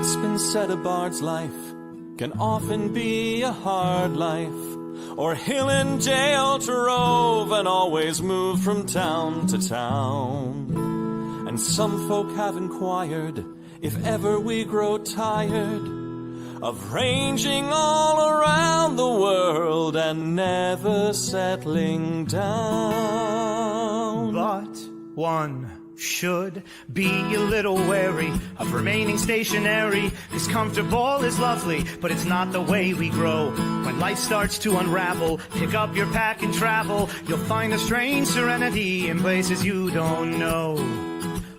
It's been said a bard's life can often be a hard life, or hill and jail to rove and always move from town to town. And some folk have inquired if ever we grow tired of ranging all around the world and never settling down. But one should be a little wary of remaining stationary, 'cause comfortable is lovely, but it's not the way we grow. When life starts to unravel, pick up your pack and travel. You'll find a strange serenity in places you don't know.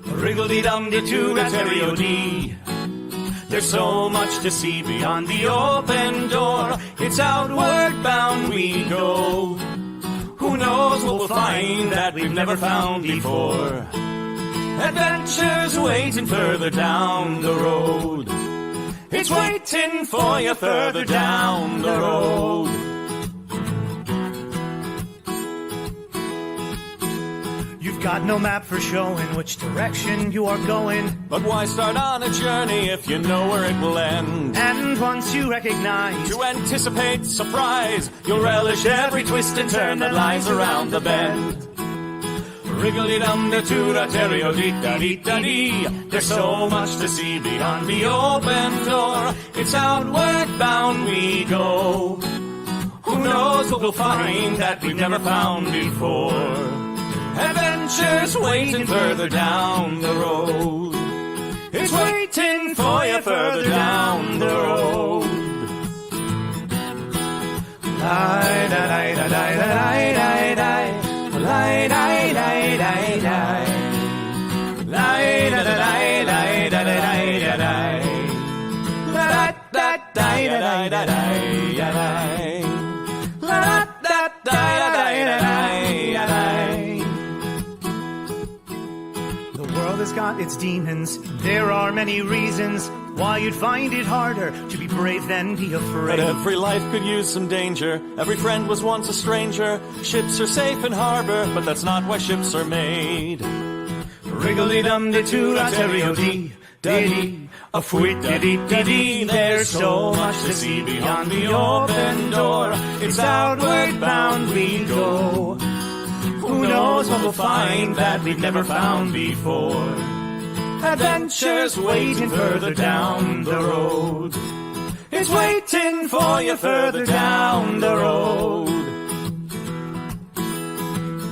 Wriggle-dee-dum-dee-doo-da-terry-o-dee. There's so much to see beyond the open door. It's outward bound we go. Who knows what we'll find that we've never found before. Adventures waiting further down the road. It's waiting for you further down the road. You've got no map for showing which direction you are going. But why start on a journey if you know where it will end? And once you recognize, to anticipate surprise, you'll relish every twist and turn that lies around the bend. Wriggle-dee-dum-dee-doo-da-terry-o-dee-da-dee-da-dee. There's so much to see beyond the open door. It's outward bound we go. Who knows what we'll find that we've never found before. Adventures waiting further down the road. It's waiting for you further down the road. Lie-da-lie-da-lie-da-lie-da-lie. Lie-da-lie-da-lie-da-lie. Lie-da-da-lie-da-lie-da-lie-da-lie. La-da-da-lie-da-lie-da-lie. La-da-da-lie-da-lie-da-lie. The world has got its demons. There are many reasons why you'd find it harder to be brave than be afraid. But every life could use some danger. Every friend was once a stranger. Ships are safe in harbor, but that's not why ships are made. Wriggle-dee-dum-dee-doo-da-terry-o-dee. Dee-dee, a fwit-dee-dee-dee-dee. There's so much to see beyond the open door. It's outward bound we go. Who knows what we'll find that we've never found before. Adventures waiting further down the road. It's waiting for you further down the road.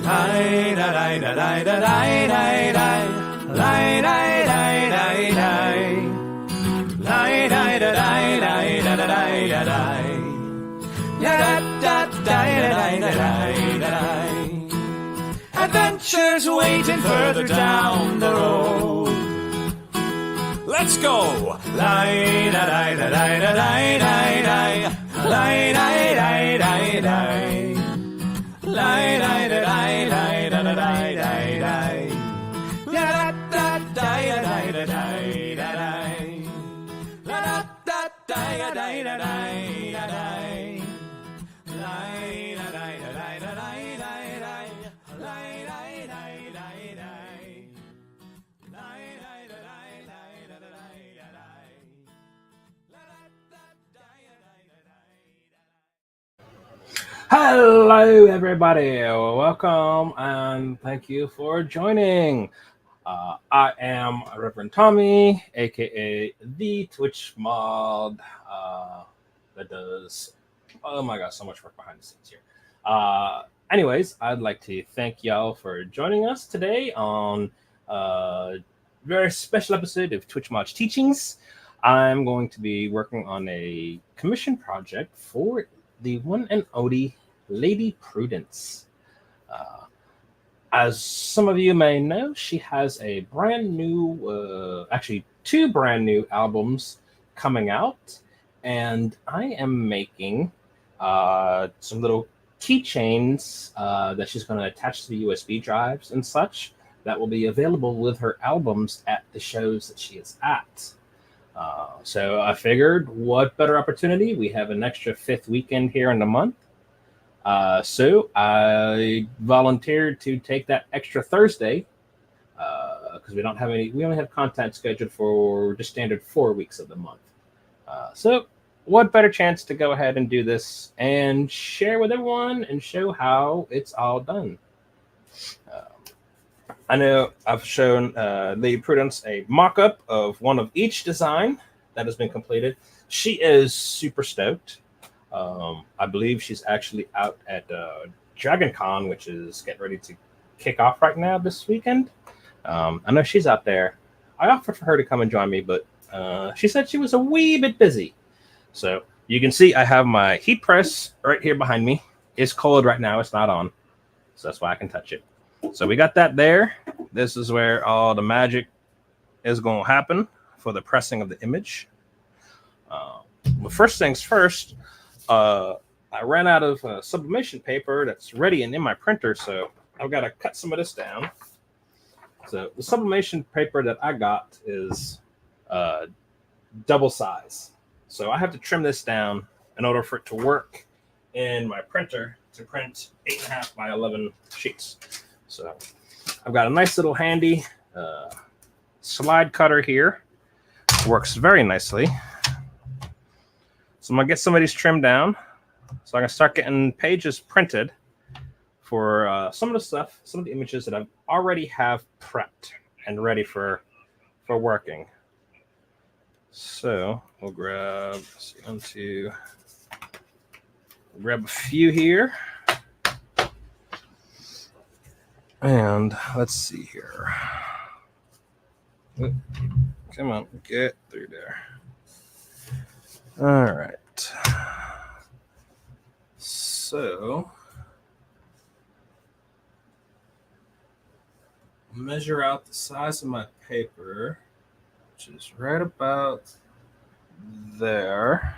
Lie-da-lie-da-lie-da-lie-da-lie. Lie-da-lie-da-lie-da-lie. Lie-da-lie-da-lie-da-lie-da-lie. La-da-da-lie-da-lie-da-lie. Adventures waiting further down the road. Let's go! Lie-da-lie-da-lie-da-lie-da-lie. Lie-da-lie-da-lie-da-lie. Lie-da-lie-da-lie-da-lie-da-lie. La-da-da-lie-da-lie-da-lie. La-da-da-lie-da-lie-da-lie. Hello, everybody. Welcome and thank you for joining. I am Reverend Tommy, aka the TwitchMod, that does, oh my gosh, so much work behind the scenes here. Anyways, I'd like to thank y'all for joining us today on a very special episode of TwitchMod Teachings. I'm going to be working on a commission project for the one and only Lady Prudence. As some of you may know, she has a brand new, actually two brand new albums coming out, and I am making some little keychains that she's going to attach to the USB drives and such that will be available with her albums at the shows that she is at. So I figured, what better opportunity? We have an extra fifth weekend here in the month. So I volunteered to take that extra Thursday, because we don't have any. We only have content scheduled for just standard 4 weeks of the month. So, what better chance to go ahead and do this and share with everyone and show how it's all done. I know I've shown Lady Prudence a mock-up of one of each design that has been completed. She is super stoked. I believe she's actually out at Dragon Con, which is getting ready to kick off right now this weekend. I know she's out there. I offered for her to come and join me, but she said she was a wee bit busy. So you can see I have my heat press right here behind me. It's cold right now. It's not on. So that's why I can touch it. So we got that there. This is where all the magic is going to happen for the pressing of the image. But first things first, I ran out of sublimation paper that's ready and in my printer. So I've got to cut some of this down. So the sublimation paper that I got is double size. So I have to trim this down in order for it to work in my printer to print 8.5 by 11 sheets. So I've got a nice little handy slide cutter here. Works very nicely. So I'm gonna get some of these trimmed down so I can start getting pages printed for some of the stuff, some of the images that I already have prepped and ready for working. So we'll grab grab a few here. And let's see here. Come on, get through there. All right. So measure out the size of my paper, which is right about there.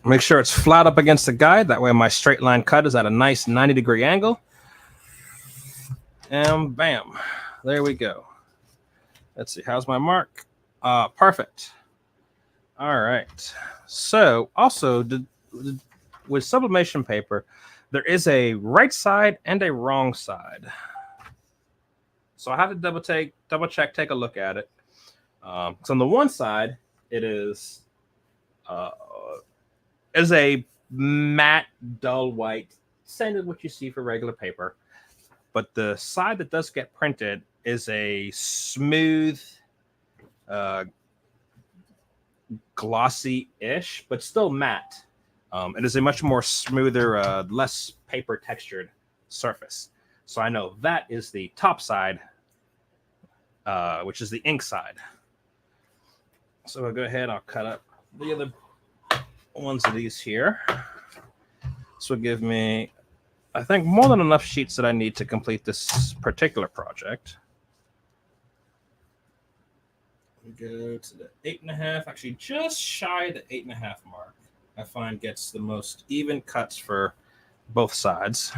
Make sure it's flat up against the guide. That way my straight line cut is at a nice 90-degree angle. And bam, there we go. Let's see, how's my mark? Perfect. All right. So also with sublimation paper, there is a right side and a wrong side. So I have to double check, take a look at it. So on the one side, it is a matte, dull white, same as what you see for regular paper. But the side that does get printed is a smooth, glossy-ish, but still matte. It is a much more smoother, less paper textured surface. So I know that is the top side, which is the ink side. So I'll go ahead, I'll cut up the other ones of these here. This will give me, I think, more than enough sheets that I need to complete this particular project. We go to the 8.5, actually just shy of the 8.5 mark. I find gets the most even cuts for both sides.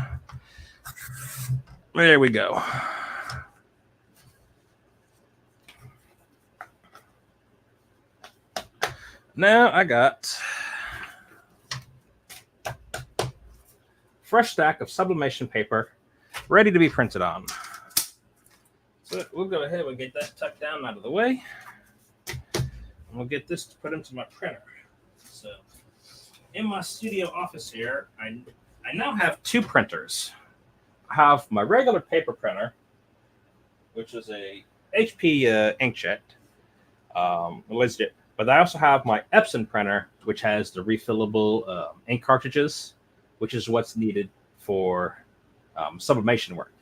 There we go. Now I got fresh stack of sublimation paper ready to be printed on. So we'll go ahead and get that tucked down out of the way. And we'll get this put into my printer. So in my studio office here, I now have two printers. I have my regular paper printer, which is a HP inkjet, LaserJet. But I also have my Epson printer, which has the refillable ink cartridges, which is what's needed for sublimation work.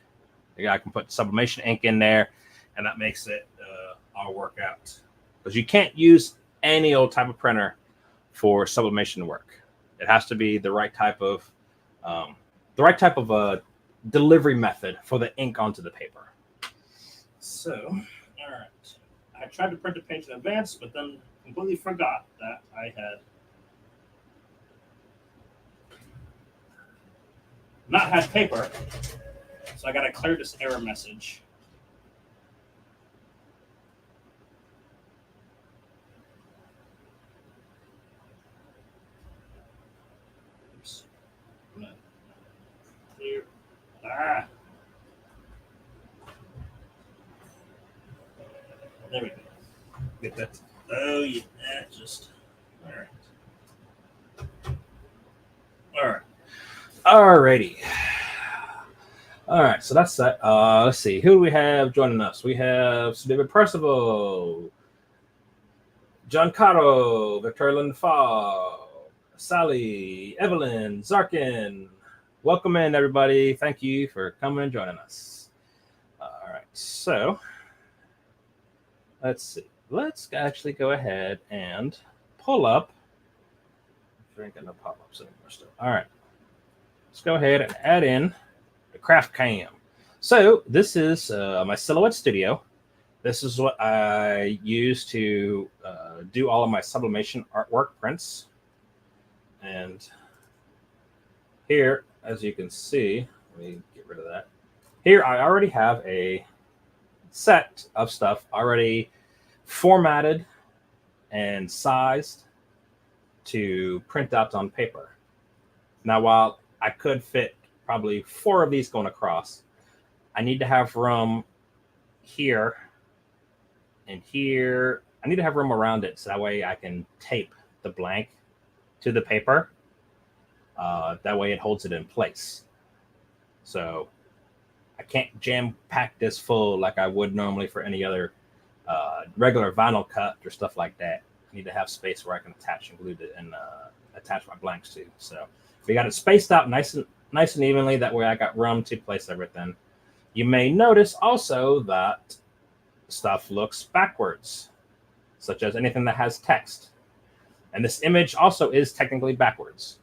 I can put sublimation ink in there, and that makes it all work out. Because you can't use any old type of printer for sublimation work. It has to be the right type of delivery method for the ink onto the paper. So, all right. I tried to print a page in advance, but then completely forgot that I had not had paper. So I got to clear this error message. Oops. Clear. There we go. Get that. Oh, yeah. That just. All right. All right. Alrighty. All right. So that's that. Let's see. Who do we have joining us? We have Sir David Percival, John Caro, Victoria Lindfall, Sally, Evelyn, Zarkin. Welcome in, everybody. Thank you for coming and joining us. All right. So let's see. Let's actually go ahead and pull up. There ain't got no pop-ups anymore still. All right. Let's go ahead and add in the Craft Cam. So this is my Silhouette Studio. This is what I use to do all of my sublimation artwork prints. And here, as you can see, let me get rid of that. Here, I already have a set of stuff already formatted and sized to print out on paper. Now, while I could fit probably 4 of these going across, I need to have room here and here. I need to have room around it so that way I can tape the blank to the paper. That way it holds it in place. So I can't jam pack this full like I would normally for any other regular vinyl cut or stuff like that. I need to have space where I can attach and glue it and attach my blanks to. So we got it spaced out nice and evenly. That way I got room to place everything. You may notice also that stuff looks backwards, such as anything that has text. And this image also is technically backwards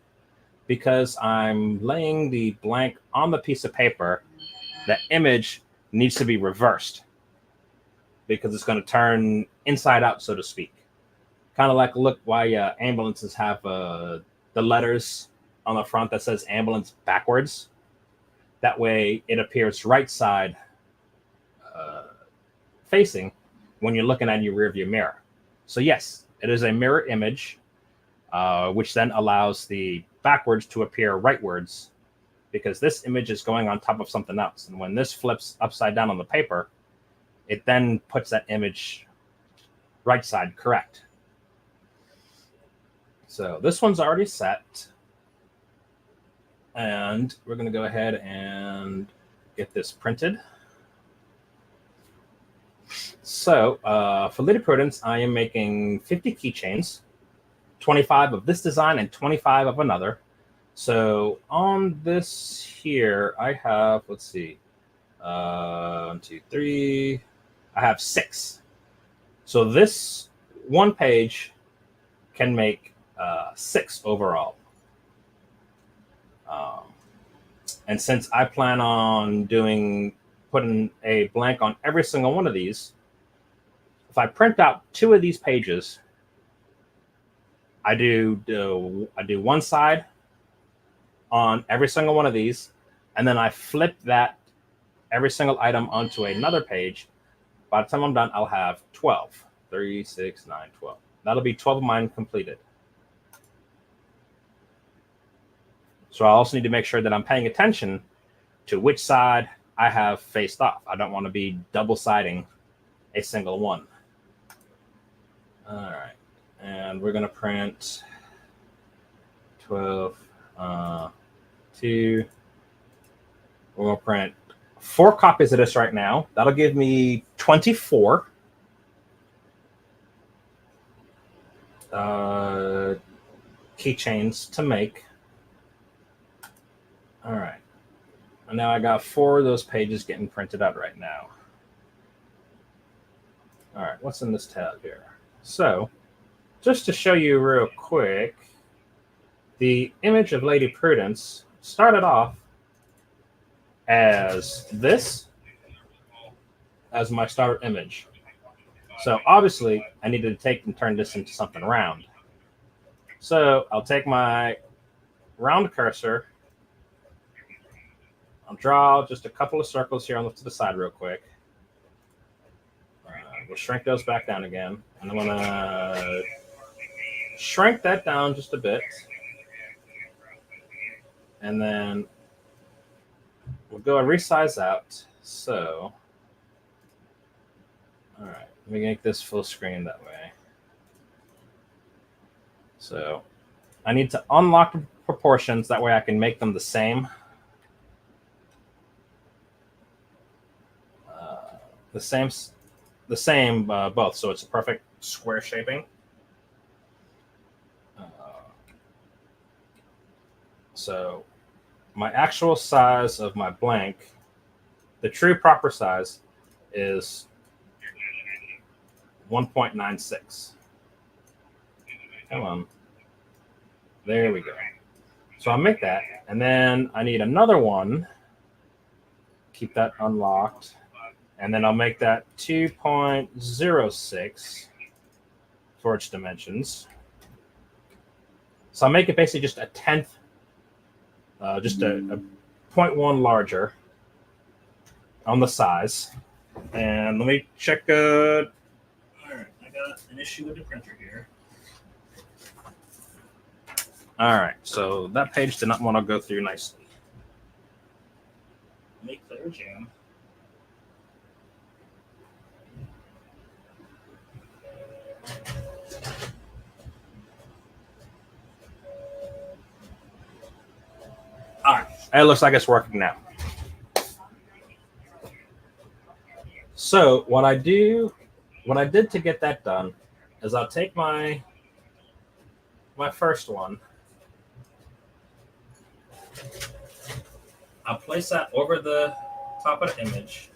because I'm laying the blank on the piece of paper. That image needs to be reversed because it's going to turn inside out, so to speak. Kind of like look why ambulances have the letters on the front that says ambulance backwards. That way it appears right side facing when you're looking at your rearview mirror. So yes, it is a mirror image, which then allows the backwards to appear rightwards because this image is going on top of something else. And when this flips upside down on the paper, it then puts that image right side correct. So this one's already set. And we're going to go ahead and get this printed. So for Lady Prudence, I am making 50 keychains, 25 of this design and 25 of another. So on this here, I have, let's see, 1, 2, 3, I have 6. So this one page can make 6 overall. And since I plan on putting a blank on every single one of these, if I print out 2 of these pages, I do one side on every single one of these, and then I flip that every single item onto another page. By the time I'm done, I'll have 12. 3, 6, 9, 12. That'll be 12 of mine completed. So I also need to make sure that I'm paying attention to which side I have faced off. I don't want to be double-siding a single one. All right. And we're going to print 12, 2. We're going to print 4 copies of this right now. That'll give me 24. Keychains to make. All right. And now I got 4 of those pages getting printed out right now. All right, what's in this tab here? So, just to show you real quick, the image of Lady Prudence started off as this, as my starter image. So obviously, I needed to take and turn this into something round. So I'll take my round cursor. I'll draw just a couple of circles here to the side real quick. We'll shrink those back down again. And I'm going to shrink that down just a bit. And then we'll go and resize out. So, all right. Let me make this full screen that way. So I need to unlock the proportions. That way I can make them the same. The same both. So it's a perfect square shaping. So my actual size of my blank, the true proper size, is 1.96. Come on. There we go. So I'll make that. And then I need another one. Keep that unlocked. And then I'll make that 2.06 for its dimensions. So I'll make it basically just a tenth, just a 0.1 larger on the size. And let me check. All right, I got an issue with the printer here. All right, so that page did not want to go through nicely. Make clear jam. All right, it looks like it's working now. So what I did to get that done is I'll take my first one. I'll place that over the top of the image,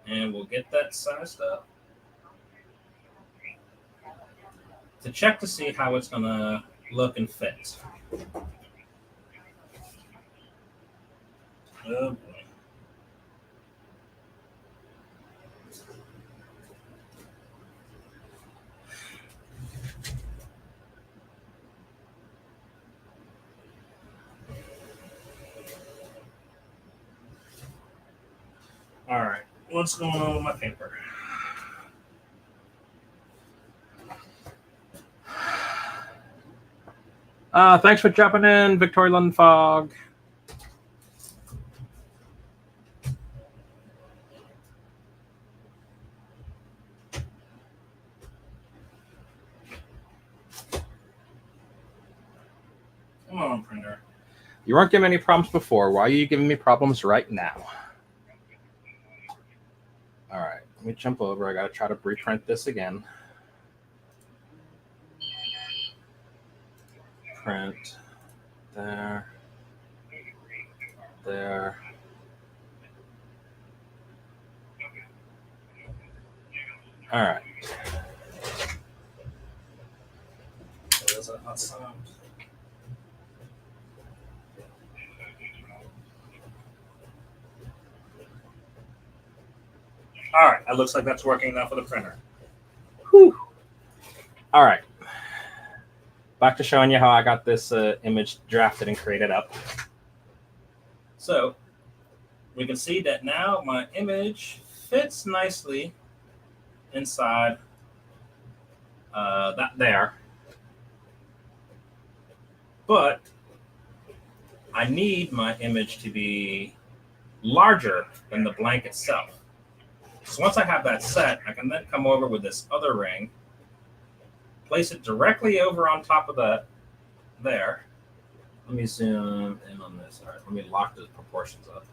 and we'll get that sized up to check to see how it's going to look and fit. Oh boy. All right, what's going on with my paper? Thanks for jumping in, Victoria London Fog. Come on, printer. You weren't giving me any problems before. Why are you giving me problems right now? All right, let me jump over. I got to try to reprint this again. Print. There. There. All right. There's a hot sound. All right, that looks like that's working now for the printer. Whew. All right. Back to showing you how I got this image drafted and created up. So we can see that now my image fits nicely inside that there. But I need my image to be larger than the blank itself. So once I have that set, I can then come over with this other ring, place it directly over on top of that there. Let me zoom in on this. All right, let me lock the proportions up.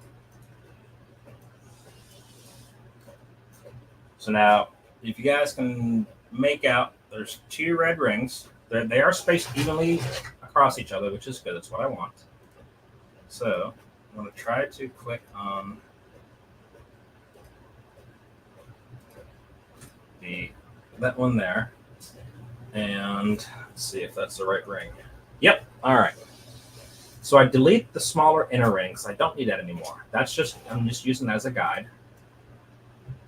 So now, if you guys can make out, there's two red rings. They are spaced evenly across each other, which is good. That's what I want. So I'm going to try to click on that one there, and see if that's the right ring. Yep. All right. So I delete the smaller inner rings. I don't need that anymore. I'm just using that as a guide.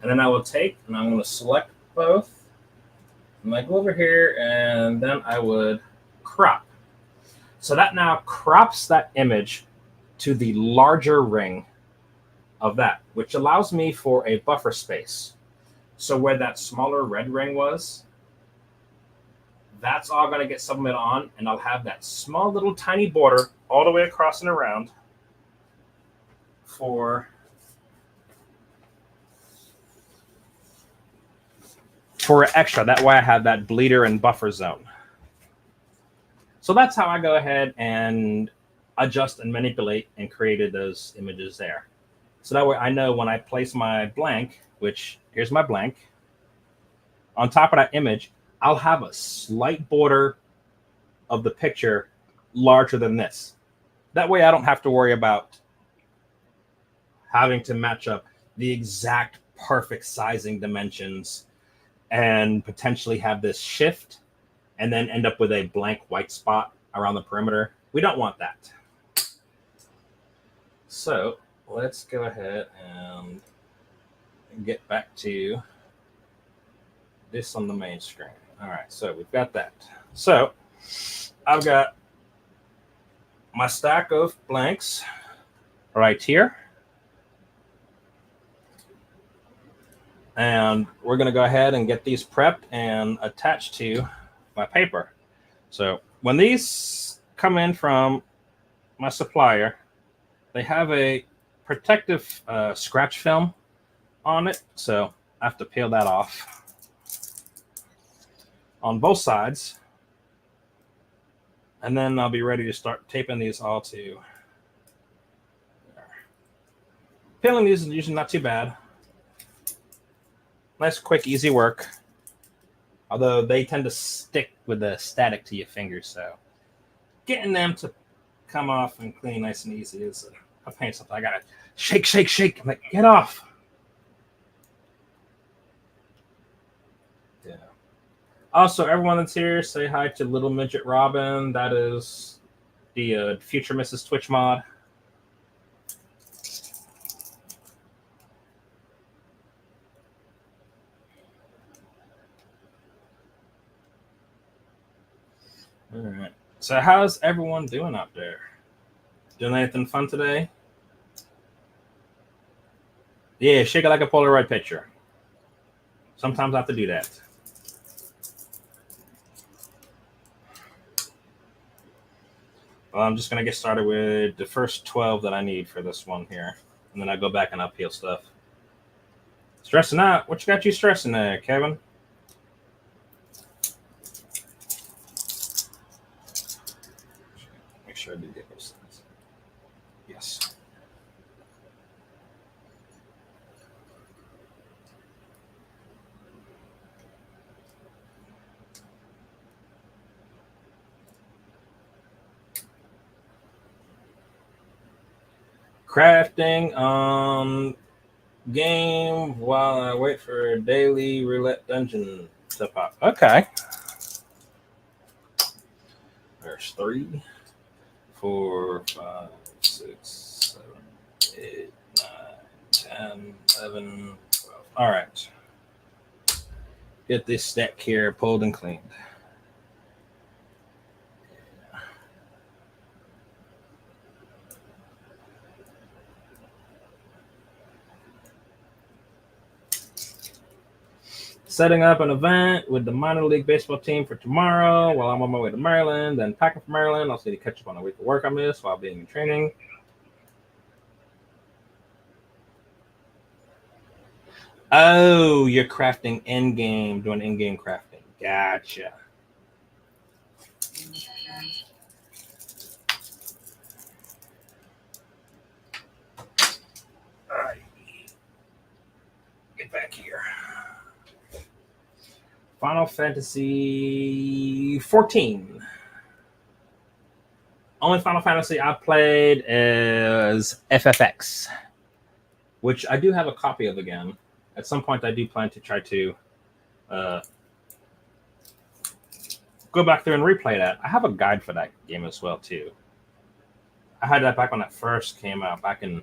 And then I will take and I'm going to select both. And I go over here, and then I would crop. So that now crops that image to the larger ring of that, which allows me for a buffer space. So where that smaller red ring was, that's all going to get submitted on, and I'll have that small little tiny border all the way across and around for for extra. That way I have that bleeder and buffer zone. So that's how I go ahead and adjust and manipulate and created those images there. So that way I know when I place my blank, which here's my blank, on top of that image, I'll have a slight border of the picture larger than this. That way I don't have to worry about having to match up the exact perfect sizing dimensions and potentially have this shift and then end up with a blank white spot around the perimeter. We don't want that. So let's go ahead and get back to this on the main screen. All right, so we've got that. So I've got my stack of blanks right here. And we're going to go ahead and get these prepped and attached to my paper. So when these come in from my supplier, they have a protective scratch film on it. So I have to peel that off on both sides. And then I'll be ready to start taping these all to there. Peeling these is usually not too bad. Nice, quick, easy work. Although they tend to stick with the static to your fingers, so getting them to come off and clean nice and easy is a pain. Something I gotta shake, shake, shake. I'm like, get off. Yeah. Also, everyone that's here, say hi to Little Midget Robin. That is the future Mrs. TwitchMod. All right. So how's everyone doing out there? Doing anything fun today? Yeah, shake it like a Polaroid picture. Sometimes I have to do that. Well, I'm just going to get started with the first 12 that I need for this one here. And then I go back and I'll peel stuff. Stressing out? What you got you stressing there, Kevin? Make sure I do get those things. Yes. Crafting game while I wait for a daily roulette dungeon to pop. Okay. There's 3, 4, 5, 6, 7, 8, 9, 10, 11, 12. All right. Get this stack here pulled and cleaned. Setting up an event with the minor league baseball team for tomorrow while I'm on my way to Maryland. Then packing for Maryland. Also need to catch up on a week of work I missed while being in training. Oh, you're crafting in-game, doing in-game crafting. Gotcha. All right. Get back here. Final Fantasy 14. Only Final Fantasy I played is FFX, which I do have a copy of again. At some point, I do plan to try to go back there and replay that. I have a guide for that game as well, too. I had that back when it first came out, back in,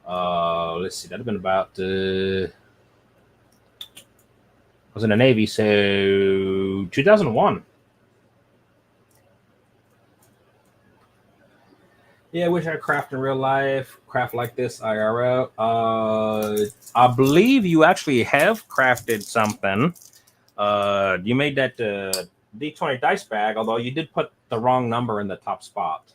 let's see, that would have been about, I was in the Navy, so 2001. Yeah, I wish I craft in real life, craft like this IRL. I believe you actually have crafted something. You made that D20 dice bag, although you did put the wrong number in the top spot.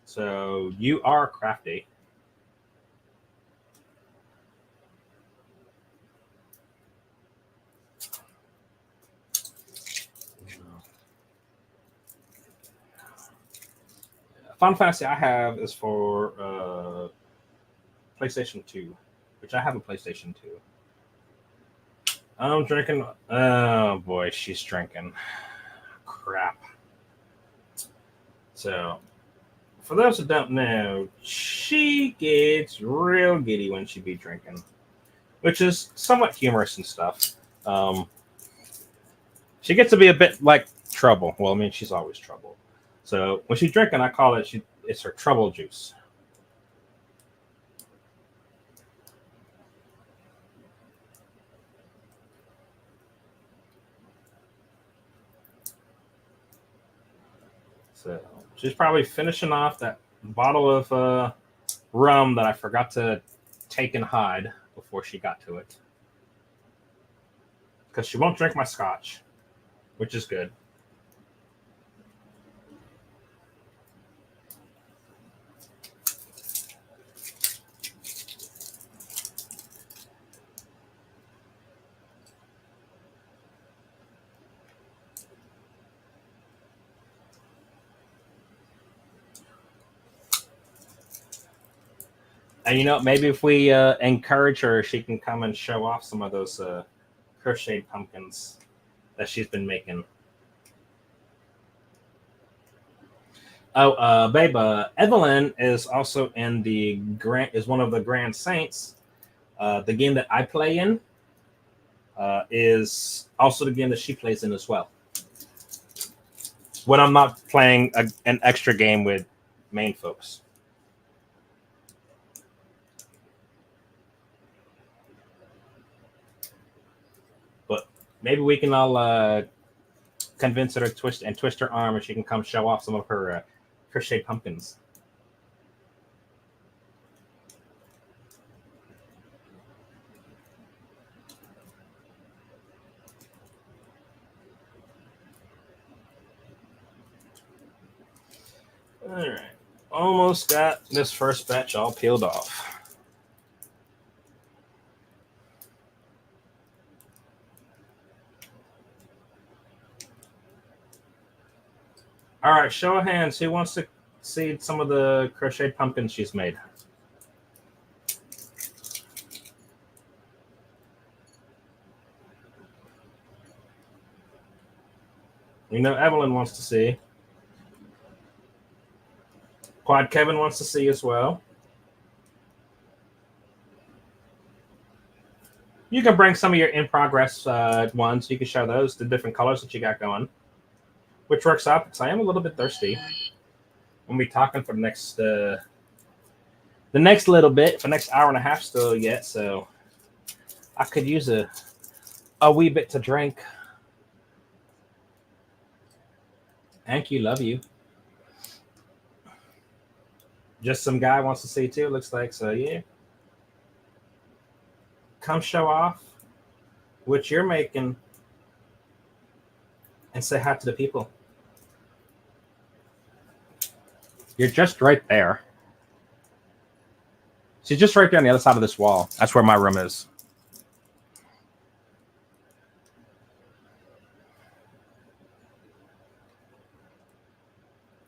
So you are crafty. Final Fantasy I have is for PlayStation 2, which I have a PlayStation 2. I'm drinking. Oh boy, she's drinking. Crap. So, for those who don't know, she gets real giddy when she be drinking, which is somewhat humorous and stuff. She gets to be a bit like trouble. Well, I mean, she's always trouble. So when she's drinking, I call it it's her trouble juice. So she's probably finishing off that bottle of rum that I forgot to take and hide before she got to it. Because she won't drink my scotch, which is good. And maybe if we encourage her, she can come and show off some of those crocheted pumpkins that she's been making. Oh, babe, Evelyn is also in is one of the Grand Saints. The game that I play in is also the game that she plays in as well. When I'm not playing an extra game with main folks. Maybe we can all convince her to twist her arm, and she can come show off some of her crocheted pumpkins. All right, almost got this first batch all peeled off. All right, show of hands. Who wants to see some of the crocheted pumpkins she's made? Evelyn wants to see. Quad Kevin wants to see as well. You can bring some of your in-progress ones. You can show those, the different colors that you got going. Which works out because I am a little bit thirsty. We'll be talking for the next little bit, for the next hour and a half still yet, so I could use a wee bit to drink. Thank you, love you. Just some guy wants to see too, looks like, so yeah. Come show off what you're making and say hi to the people. You're just right there. She's just right there on the other side of this wall. That's where my room is.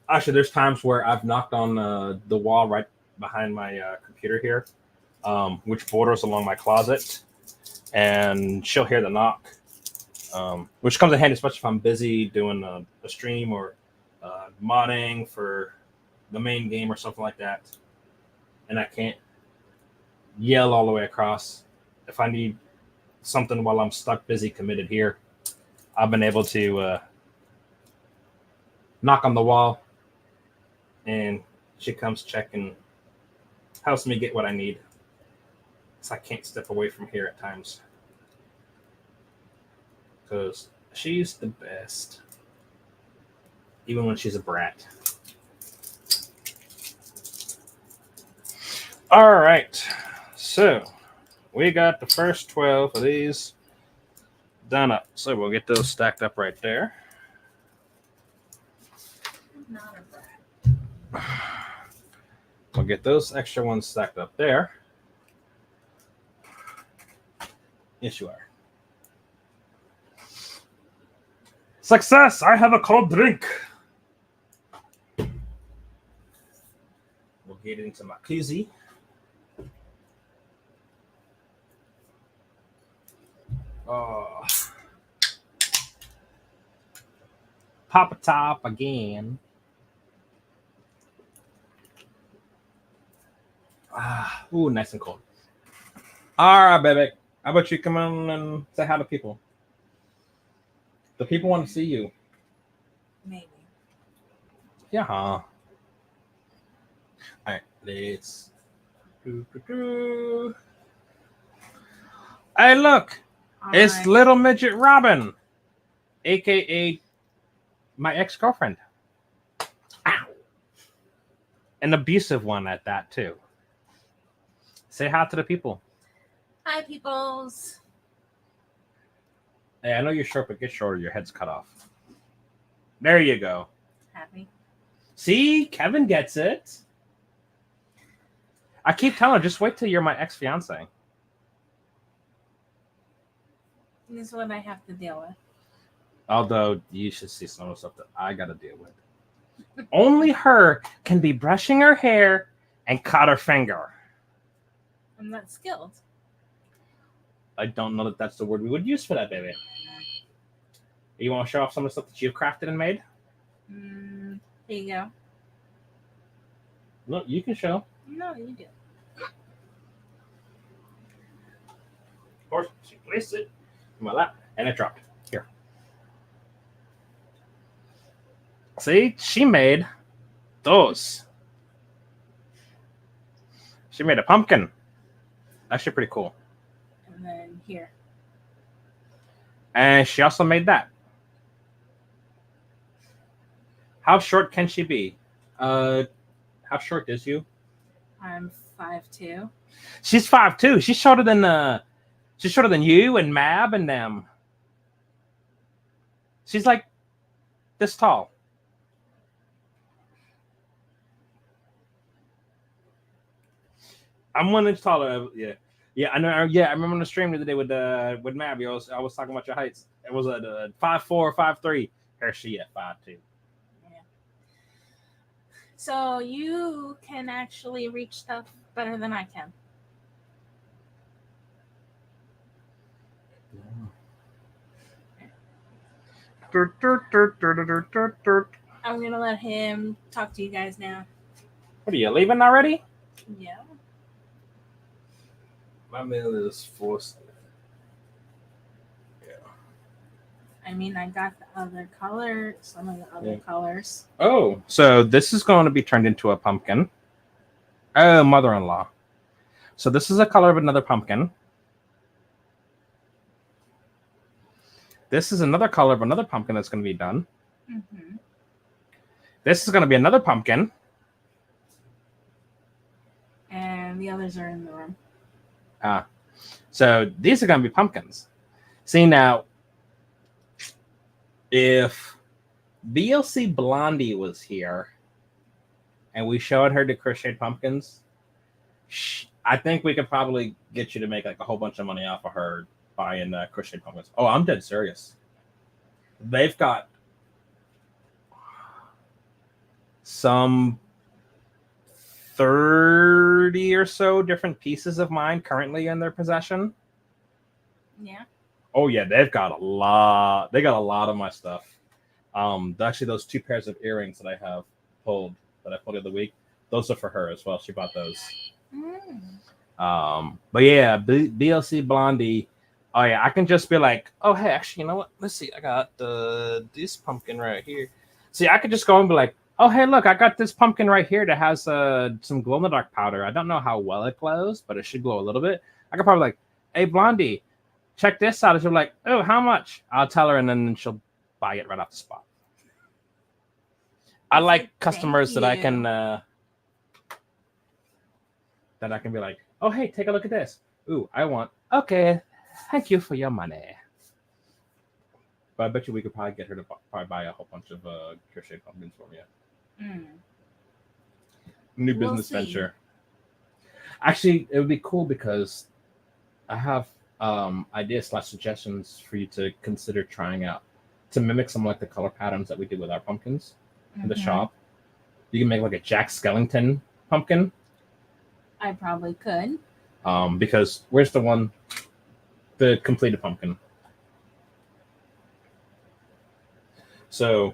Actually, there's times where I've knocked on the wall right behind my computer here, which borders along my closet, and she'll hear the knock, which comes in handy, especially if I'm busy doing a stream or modding for the main game or something like that, and I can't yell all the way across. If I need something while I'm stuck busy committed here, I've been able to knock on the wall, and she comes check and helps me get what I need, so I can't step away from here at times, because she's the best, even when she's a brat. All right, so we got the first 12 of these done up. So we'll get those stacked up right there. Not a brat. We'll get those extra ones stacked up there. Yes, you are. Success! I have a cold drink. Get into my koozie. Oh, pop a top again. Ooh, nice and cold. All right, baby. How about you come on and say hi to people? The people want to see you. Maybe. Yeah. All right, let's. Hey, look. It's Alright. Little Midget Robin, aka my ex-girlfriend. Ow. An abusive one at that, too. Say hi to the people. Hi, peoples. Hey, I know you're short, but get shorter. Your head's cut off. There you go. Happy. See? Kevin gets it. I keep telling her, just wait till you're my ex-fiance. This is what I have to deal with. Although, you should see some of the stuff that I got to deal with. Only her can be brushing her hair and cut her finger. I'm not skilled. I don't know that that's the word we would use for that, baby. You want to show off some of the stuff that you've crafted and made? Here you go. No, you can show. No, you do. Of course, she placed it in my lap, and it dropped. Here. See? She made those. She made a pumpkin. Actually pretty cool. And then here. And she also made that. How short can she be? How short is you? I'm 5'2". She's 5'2". She's shorter than you and Mab and them. She's like this tall. I'm 1 inch taller. Yeah. I know. Yeah, I remember on the stream the other day with Mab. I was talking about your heights. It was at 5'4", 5'3". Here she at 5'2". Yeah. So you can actually reach stuff better than I can. I'm gonna let him talk to you guys now. What are you leaving already? Yeah. My mail is forced. Yeah. I mean, I got the other color, some of the other colors. Oh, so this is going to be turned into a pumpkin. Oh, mother-in-law. So this is a color of another pumpkin. This is another color of another pumpkin that's going to be done. Mm-hmm. This is going to be another pumpkin. And the others are in the room. So these are going to be pumpkins. See, now, if BLC Blondie was here and we showed her the crocheted pumpkins, I think we could probably get you to make like a whole bunch of money off of her buying crocheted pumpkins. Oh, I'm dead serious. They've got some 30 or so different pieces of mine currently in their possession. Yeah. Oh yeah, they've got a lot. They got a lot of my stuff. Actually, those 2 pairs of earrings that I have pulled that I pulled the other week, those are for her as well. She bought those. But yeah, BLC Blondie. Oh yeah, I can just be like, oh hey, actually, you know what? Let's see, I got this pumpkin right here. See, I could just go and be like, oh hey, look, I got this pumpkin right here that has some glow in the dark powder. I don't know how well it glows, but it should glow a little bit. I could probably like, hey Blondie, check this out. And she'll be like, oh, how much? I'll tell her, and then she'll buy it right off the spot. I like customers that I can be like, oh hey, take a look at this. Ooh, I want. Okay, thank you for your money. But I bet you we could probably get her to probably buy a whole bunch of crochet pumpkins for me. New business venture. Actually, it would be cool because I have ideas / suggestions for you to consider trying out to mimic some like the color patterns that we do with our pumpkins in the shop. You can make like a Jack Skellington pumpkin I probably could. Because where's the completed pumpkin? So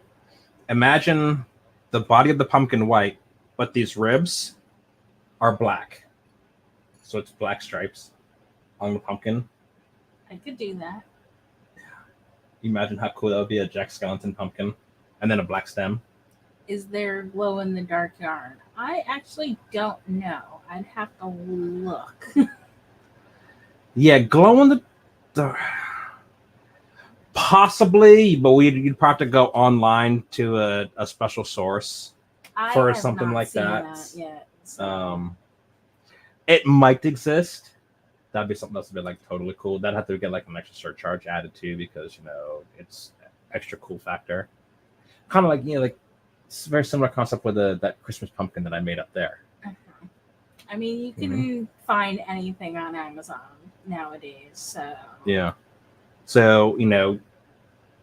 imagine the body of the pumpkin white, but these ribs are black. So it's black stripes on the pumpkin. I could do that. Imagine how cool that would be, a Jack Skellington pumpkin, and then a black stem. Is there glow in the dark yarn? I actually don't know. I'd have to look. Yeah, glow in the possibly, but you'd probably have to go online to a special source I for have something not like seen that. yet. So. It might exist. That'd be something else to be like totally cool. That'd have to get like an extra surcharge added to, because it's extra cool factor. Kind of like like it's a very similar concept with that Christmas pumpkin that I made up there. I mean, you can find anything on Amazon nowadays. So yeah. So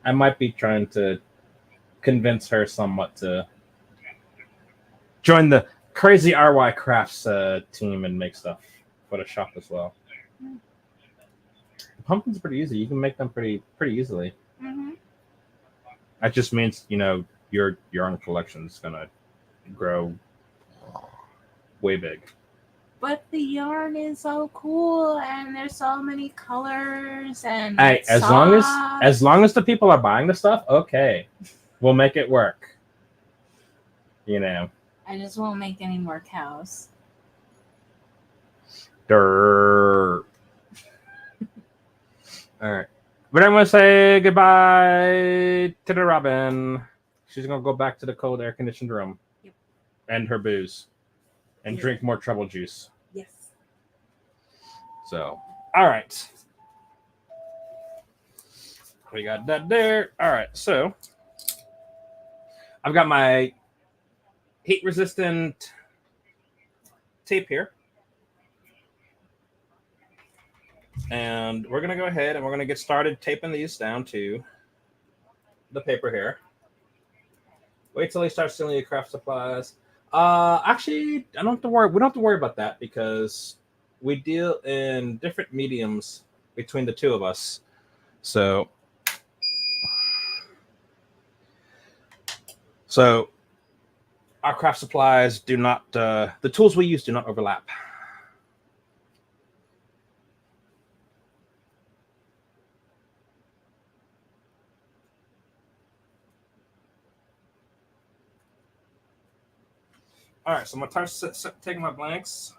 I might be trying to convince her somewhat to join the Crazy RY Crafts team and make stuff for the shop as well. The pumpkins are pretty easy. You can make them pretty easily. Mm-hmm. That just means your yarn collection is gonna grow way big. But the yarn is so cool, and there's so many colors, and Hey, as long as the people are buying the stuff, okay, we'll make it work. I just won't make any more cows. Durr. All right, but I'm gonna say goodbye to the Robin. She's gonna go back to the cold air-conditioned room. Yep. And her booze, and drink more trouble juice. Yes. So, all right, we got that there. All right, so I've got my heat-resistant tape here. And we're going to go ahead and we're going to get started taping these down to the paper here. Wait till they start selling you craft supplies. Actually, I don't have to worry. We don't have to worry about that because we deal in different mediums between the two of us. So our craft supplies do not, the tools we use do not overlap. All right, so I'm going to start taking my blanks.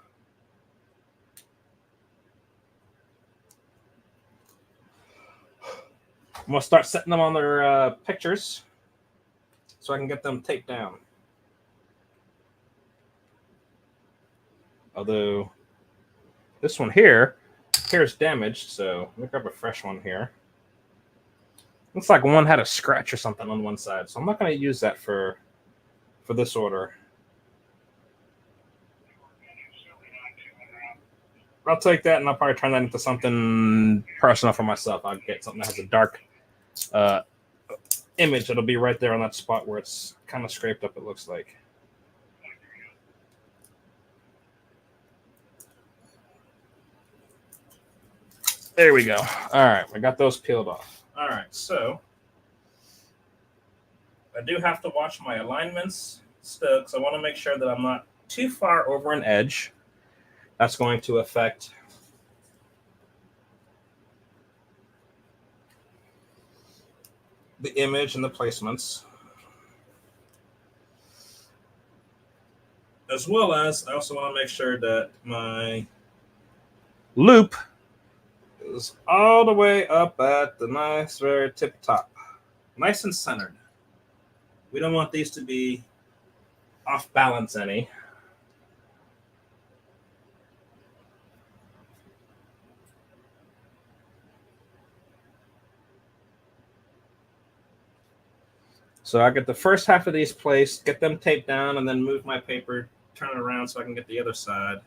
I'm going to start setting them on their pictures so I can get them taped down. Although this one here is damaged, so let me grab a fresh one here. Looks like one had a scratch or something on one side, so I'm not going to use that for this order. I'll take that and I'll probably turn that into something personal for myself. I'll get something that has a dark image. It'll be right there on that spot where it's kind of scraped up, it looks like. There we go. All right, we got those peeled off. All right, so I do have to watch my alignments still because I want to make sure that I'm not too far over an edge. That's going to affect the image and the placements. As well as I also want to make sure that my loop is all the way up at the nice, very tip top. Nice and centered. We don't want these to be off balance any. So I get the first half of these placed, get them taped down, and then move my paper, turn it around so I can get the other side,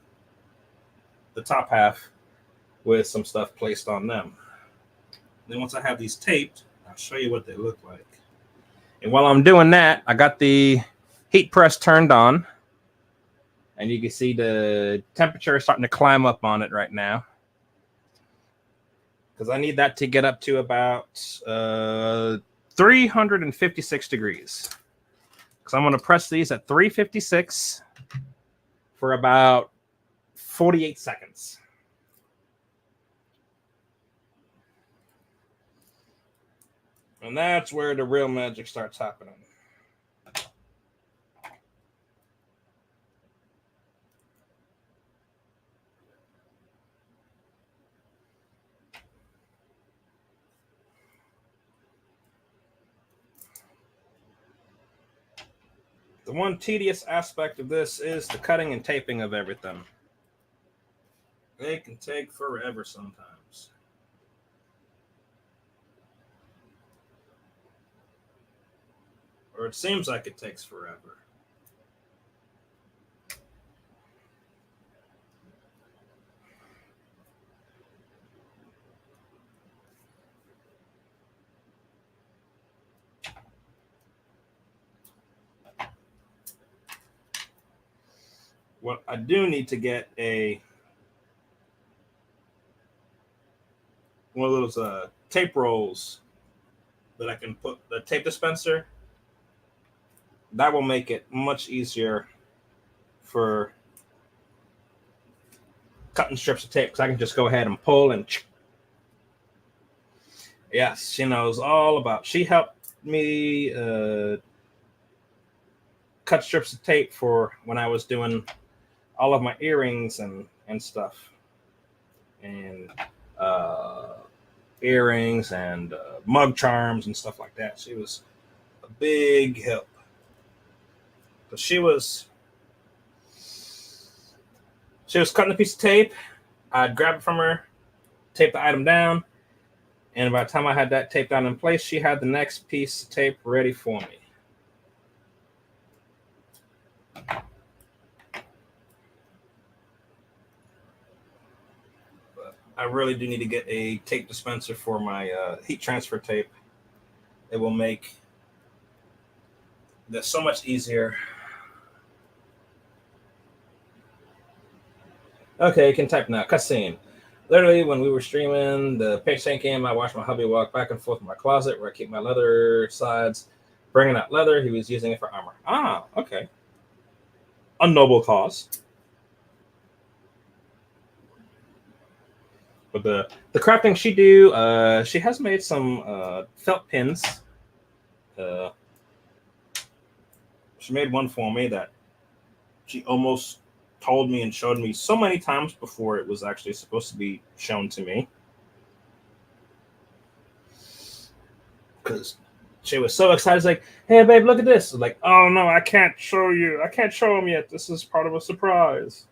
the top half, with some stuff placed on them. Then once I have these taped, I'll show you what they look like. And while I'm doing that, I got the heat press turned on. And you can see the temperature starting to climb up on it right now. Because I need that to get up to about 356 degrees. Because I'm going to press these at 356 for about 48 seconds. And that's where the real magic starts happening. The one tedious aspect of this is the cutting and taping of everything. They can take forever sometimes. Or it seems like it takes forever. Well, I do need to get one of those tape rolls that I can put the tape dispenser. That will make it much easier for cutting strips of tape because I can just go ahead and pull and. Yes, she knows all about. She helped me cut strips of tape for when I was doing all of my earrings and stuff, and earrings and mug charms and stuff like that. She was a big help. But she was cutting a piece of tape. I'd grab it from her, tape the item down, and by the time I had that tape down in place, she had the next piece of tape ready for me. But I really do need to get a tape dispenser for my heat transfer tape. It will make this so much easier. Okay, you can type now. Cutscene. Literally, when we were streaming, the page tank came. I watched my hubby walk back and forth in my closet where I keep my leather sides. Bringing out leather, he was using it for armor. Ah, okay. A noble cause. But the crafting she do, she has made some felt pins. She made one for me that she almost told me and showed me so many times before it was actually supposed to be shown to me. Because she was so excited. It's like, hey, babe, look at this. Like, oh, no, I can't show you. I can't show him yet. This is part of a surprise.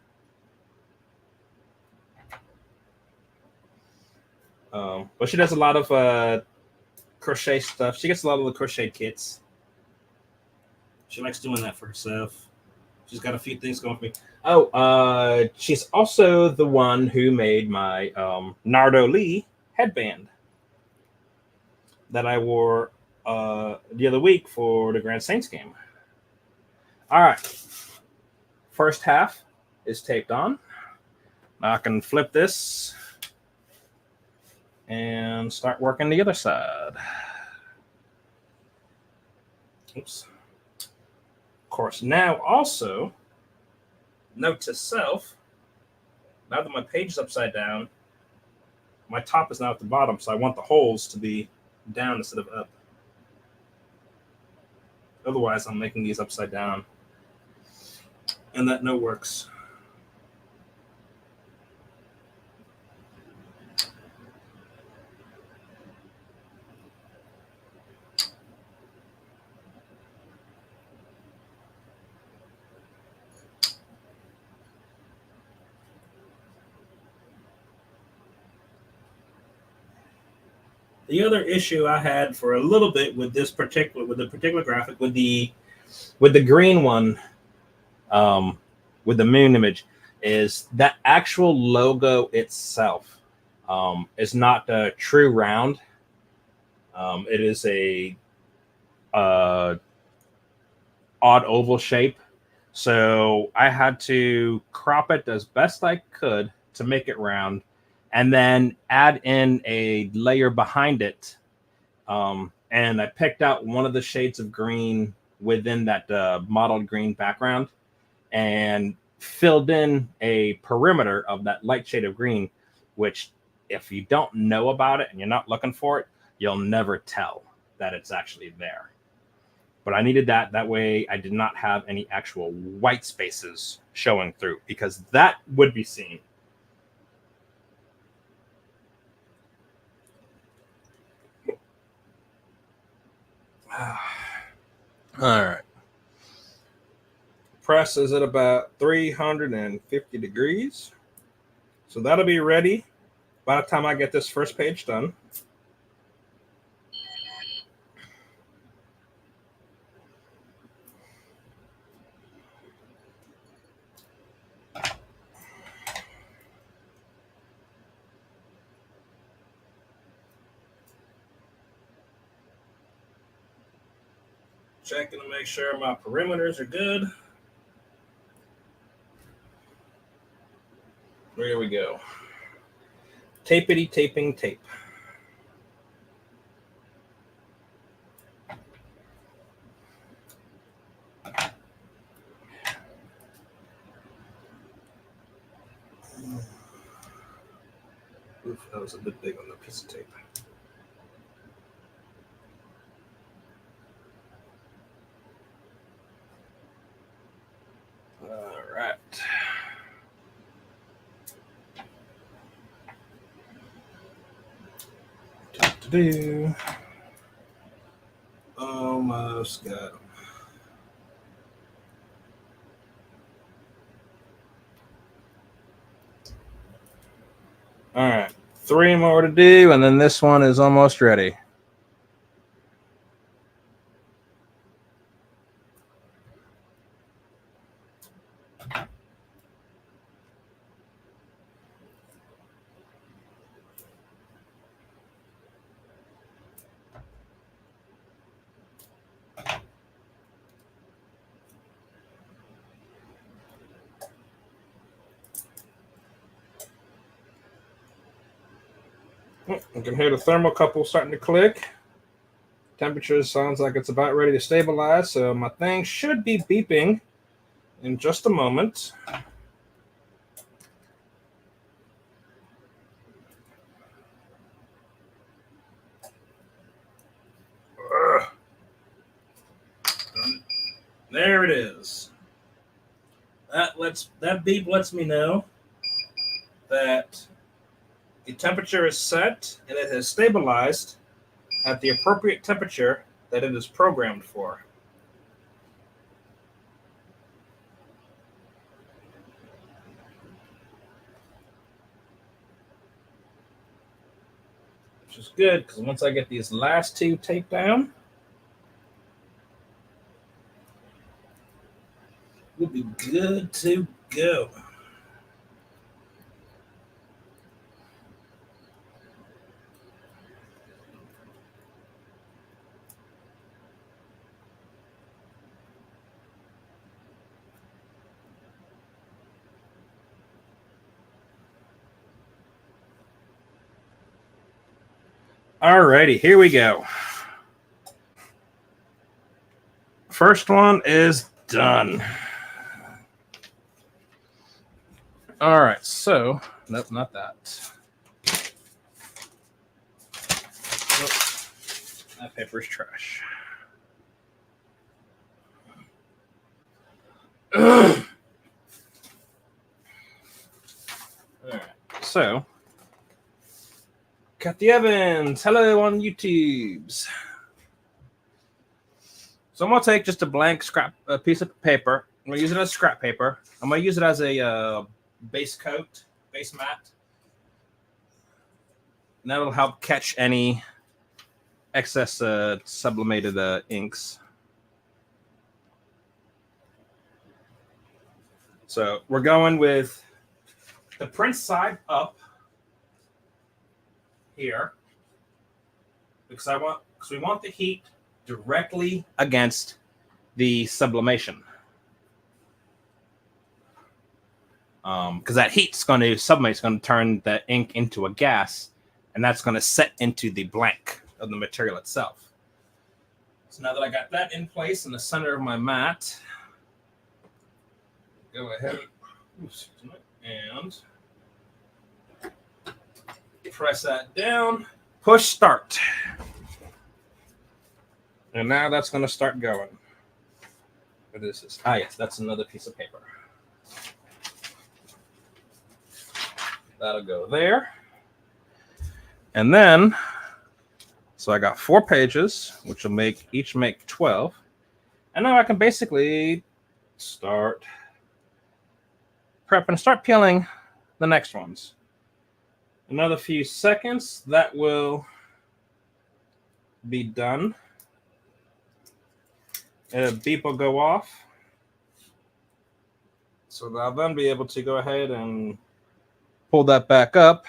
But she does a lot of crochet stuff. She gets a lot of the crochet kits. She likes doing that for herself. She's got a few things going for me. Oh, she's also the one who made my Nardo Lee headband that I wore the other week for the Grand Saints game. All right. First half is taped on. Now I can flip this and start working the other side. Oops. Of course, now also, note to self, now that my page is upside down, my top is now at the bottom, so I want the holes to be down instead of up. Otherwise, I'm making these upside down. And that no works. The other issue I had for a little bit with the particular graphic, with the green one, with the moon image, is that actual logo itself is not a true round. It is a odd oval shape So I had to crop it as best I could to make it round, and then add in a layer behind it. And I picked out one of the shades of green within that mottled green background and filled in a perimeter of that light shade of green, which if you don't know about it and you're not looking for it, you'll never tell that it's actually there. But I needed that. That way I did not have any actual white spaces showing through, because that would be seen. All right. Press is at about 350 degrees. So that'll be ready by the time I get this first page done. Checking to make sure my perimeters are good. There we go. Tapity taping tape. Oof, that was a bit big on the piece of tape. All right. Do. Almost got them. All right. 3 more to do, and then this one is almost ready. You can hear the thermocouple starting to click. Temperature sounds like it's about ready to stabilize, so my thing should be beeping in just a moment. There it is. That beep lets me know that the temperature is set and it has stabilized at the appropriate temperature that it is programmed for. Which is good, because once I get these last 2 taped down, we'll be good to go. Alrighty, here we go. First one is done. All right, so nope, not that. Nope. That paper is trash. All right, so Kathy Evans, hello on YouTubes. So I'm gonna take just a blank piece of paper. I'm gonna use it as scrap paper. I'm gonna use it as a base coat, base mat. And that'll help catch any excess sublimated inks. So we're going with the print side up here, because we want the heat directly against the sublimation. because that heat's going to sublimate's going to turn the ink into a gas, and that's going to set into the blank of the material itself. So now that I got that in place in the center of my mat, go ahead and press that down, push start. And now that's going to start going. What is this? Ah, yes, that's another piece of paper. That'll go there. And then, so I got 4 pages, which will each make 12. And now I can basically start prepping, start peeling the next ones. Another few seconds, that will be done. A beep will go off. So I'll then be able to go ahead and pull that back up.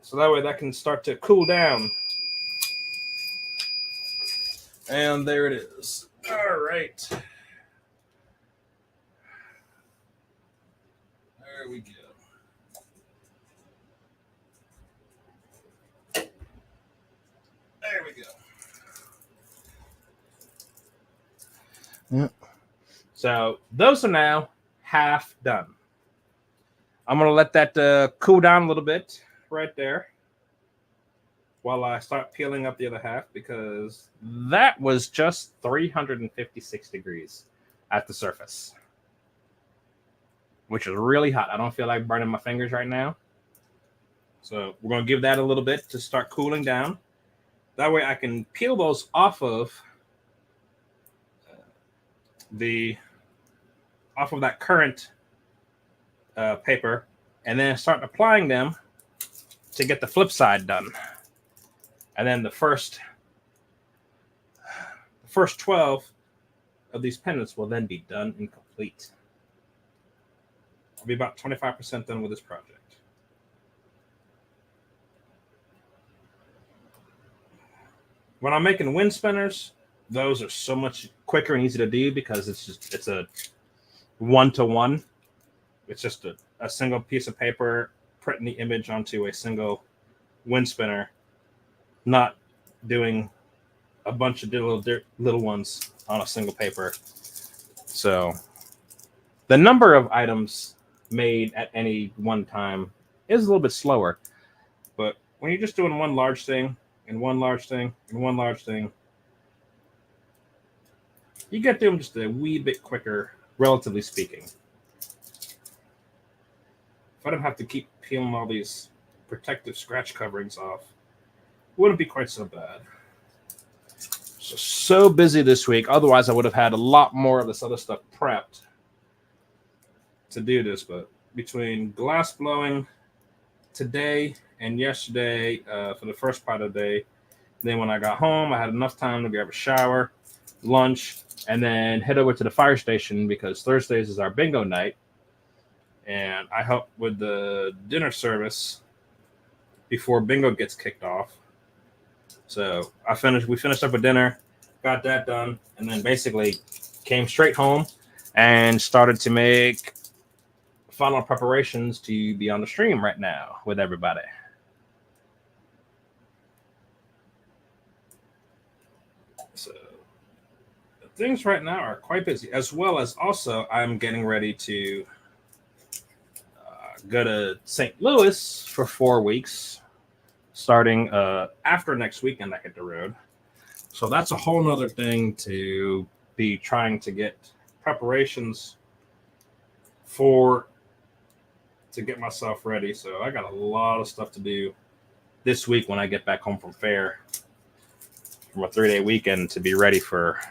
So that way that can start to cool down. And there it is. All right. There we go. There we go. Yep. So those are now half done. I'm going to let that cool down a little bit right there while I start peeling up the other half, because that was just 356 degrees at the surface, which is really hot. I don't feel like burning my fingers right now. So we're going to give that a little bit to start cooling down. That way I can peel those off of that current paper, and then start applying them to get the flip side done. And then the first 12 of these pendants will then be done and complete. I'll be about 25% done with this project. When I'm making wind spinners, those are so much quicker and easy to do because it's a 1-to-1. It's just a single piece of paper, printing the image onto a single wind spinner, not doing a bunch of little ones on a single paper. So the number of items made at any one time is a little bit slower. But when you're just doing one large thing and one large thing and one large thing, you get through them just a wee bit quicker, relatively speaking. If I don't have to keep peeling all these protective scratch coverings off, it wouldn't be quite so bad. So busy this week. Otherwise, I would have had a lot more of this other stuff prepped to do this. But between glass blowing today and yesterday for the first part of the day, then when I got home, I had enough time to grab a shower, lunch, and then head over to the fire station because Thursdays is our bingo night. And I help with the dinner service before bingo gets kicked off. So we finished up with dinner, got that done, and then basically came straight home and started to make final preparations to be on the stream right now with everybody. So things right now are quite busy, as well as also I'm getting ready to go to St. Louis for 4 weeks, starting after next weekend I hit the road. So that's a whole nother thing to be trying to get preparations for, to get myself ready. So I got a lot of stuff to do this week when I get back home from fair, from a 3-day weekend, to be ready for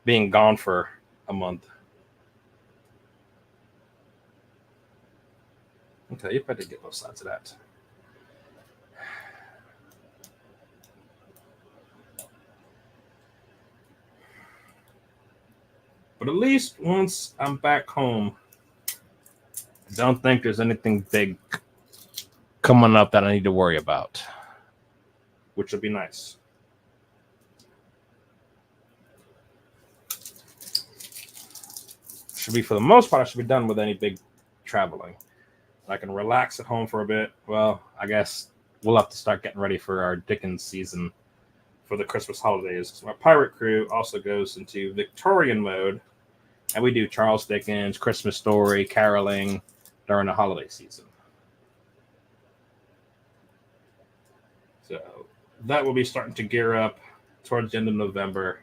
being gone for a month. Okay, you better get both sides of that. But at least once I'm back home, I don't think there's anything big coming up that I need to worry about, which will be nice. should be, for the most part, I should be done with any big traveling. I can relax at home for a bit. Well, I guess we'll have to start getting ready for our Dickens season for the Christmas holidays. So my pirate crew also goes into Victorian mode, and we do Charles Dickens, Christmas Story, caroling during the holiday season. So that will be starting to gear up towards the end of November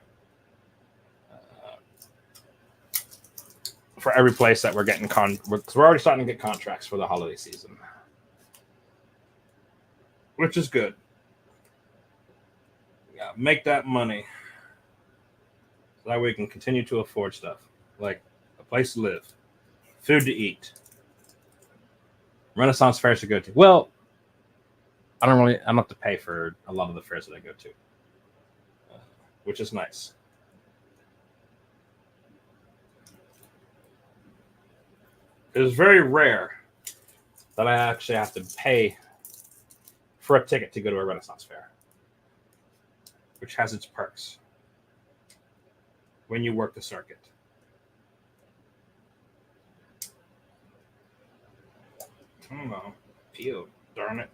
for every place that we're getting because we're already starting to get contracts for the holiday season, which is good. Yeah, make that money so that way we can continue to afford stuff like a place to live, food to eat, Renaissance fairs to go to. Well, I don't have to pay for a lot of the fairs that I go to, which is nice. It is very rare that I actually have to pay for a ticket to go to a Renaissance fair, which has its perks when you work the circuit. Come on, peel, darn it.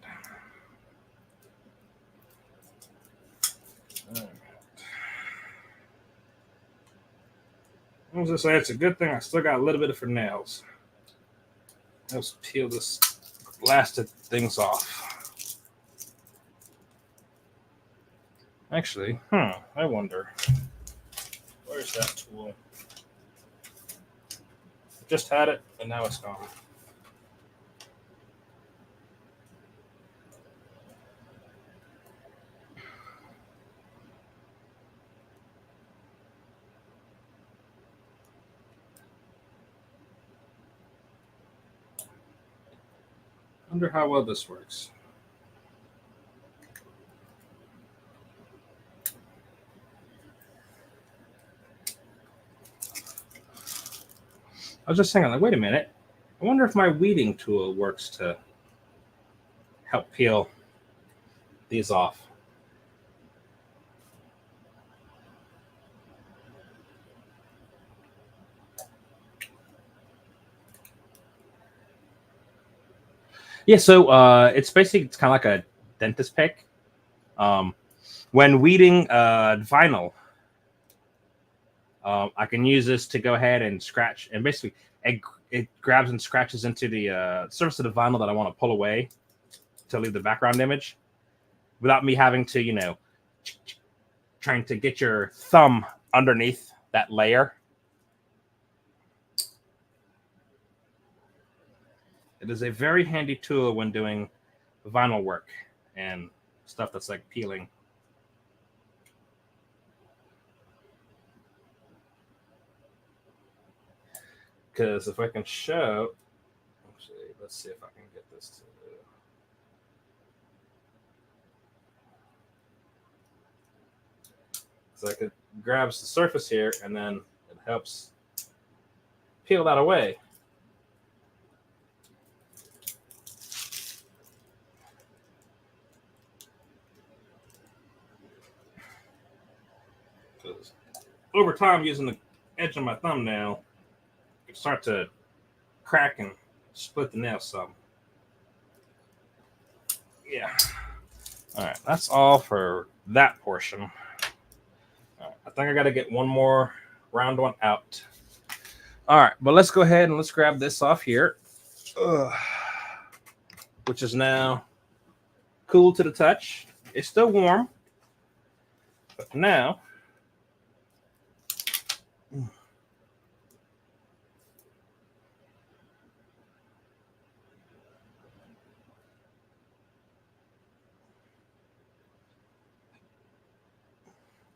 All right. I was gonna say it's a good thing I still got a little bit of for nails. Let's peel this blasted things off. Actually, I wonder. Where's that tool? Just had it, and now it's gone. Wonder how well this works. I was just thinking, like, wait a minute. I wonder if my weeding tool works to help peel these off. Yeah, so it's kind of like a dentist pick. When weeding vinyl, I can use this to go ahead and scratch, and basically it grabs and scratches into the surface of the vinyl that I want to pull away to leave the background image without me having to, trying to get your thumb underneath that layer. It is a very handy tool when doing vinyl work and stuff that's like peeling. Because if I can show, actually, let's see if I can get this to. So I could grabs the surface here, and then it helps peel that away. Because over time, using the edge of my thumbnail, it start to crack and split the nail some. Yeah. All right, that's all for that portion. All right, I think I got to get one more round one out. All right, but let's go ahead and let's grab this off here, which is now cool to the touch. It's still warm, but now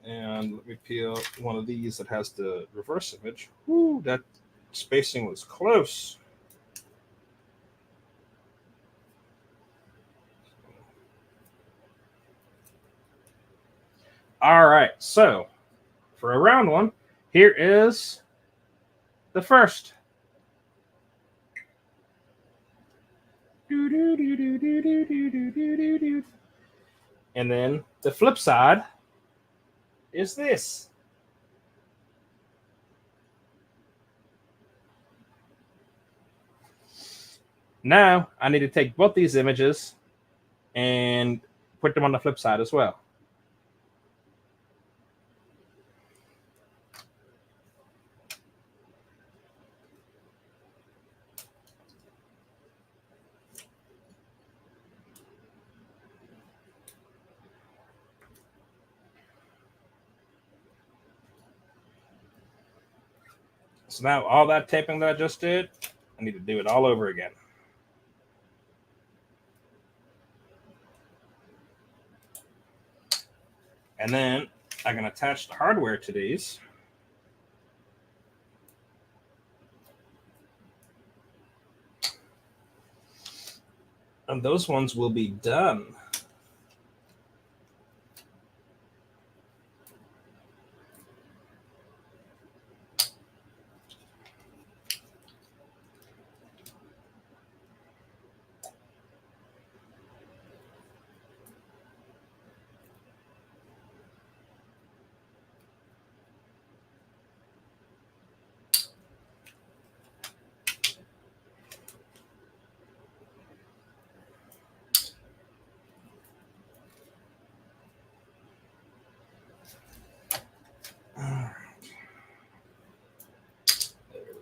and let me peel one of these that has the reverse image. Ooh, that spacing was close. All right, so for a round one, here is the first. And then the flip side is this. Now I need to take both these images and put them on the flip side as well. So now all that taping that I just did, I need to do it all over again. And then I can attach the hardware to these. And those ones will be done.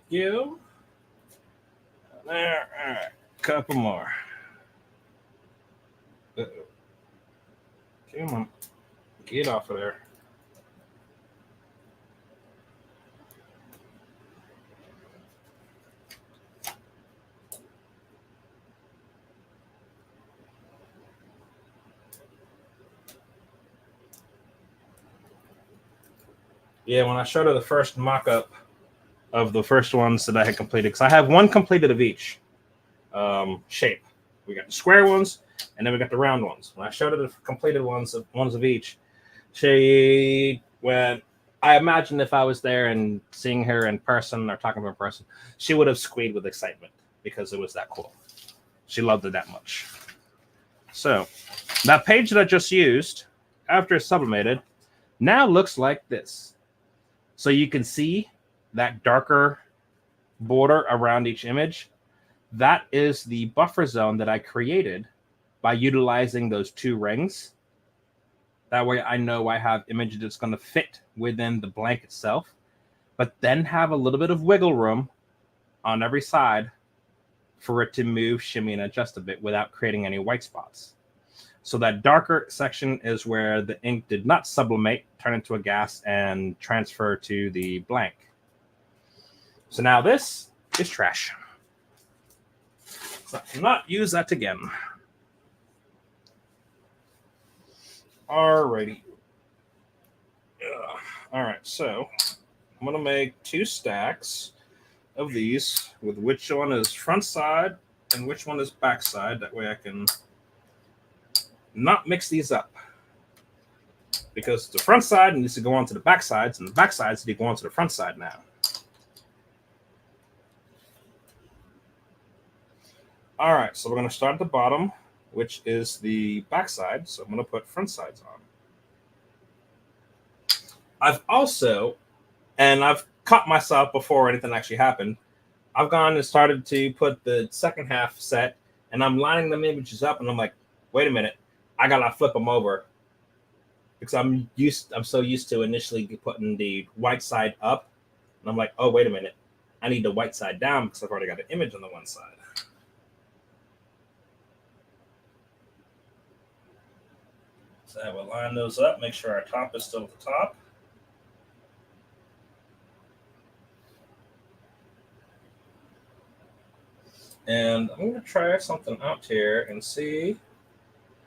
You. There. All right. Couple more. Uh-oh. Come on. Get off of there. Yeah, when I showed her the first mock-up of the first ones that I had completed, because I have one completed of each shape. We got the square ones, and then we got the round ones. When I showed her the completed ones of each, she went, I imagine if I was there and seeing her in person or talking to her in person, she would have squealed with excitement because it was that cool. She loved it that much. So that page that I just used, after it's sublimated, now looks like this. So you can see that darker border around each image. That is the buffer zone that I created by utilizing those two rings. That way I know I have image that's going to fit within the blank itself, but then have a little bit of wiggle room on every side for it to move, shimmy, and adjust a bit without creating any white spots. So that darker section is where the ink did not sublimate, turn into a gas, and transfer to the blank. So now this is trash. So I cannot use that again. Alrighty. All right, so I'm gonna make 2 stacks of these with which one is front side and which one is back side. That way I can not mix these up, because the front side needs to go onto the back sides, and the back sides need to go onto the front side now. All right, so we're going to start at the bottom, which is the back side. So I'm going to put front sides on. I've also, and I've caught myself before anything actually happened, I've gone and started to put the second half set, and I'm lining them images up, and I'm like, wait a minute, I gotta flip them over, because I'm so used to initially putting the white side up, and I'm like, oh, wait a minute, I need the white side down because I've already got an image on the one side. So I will line those up, make sure our top is still at the top. And I'm going to try something out here and see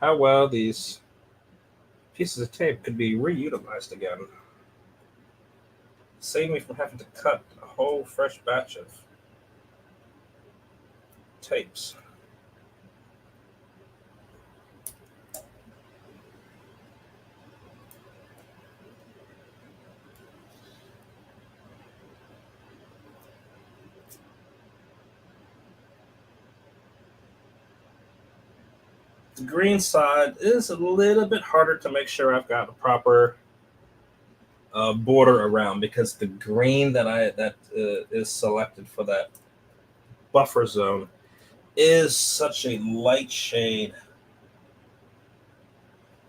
how well these pieces of tape could be reutilized again. Save me from having to cut a whole fresh batch of tapes. The green side is a little bit harder to make sure I've got a proper border around, because the green that is selected for that buffer zone is such a light shade.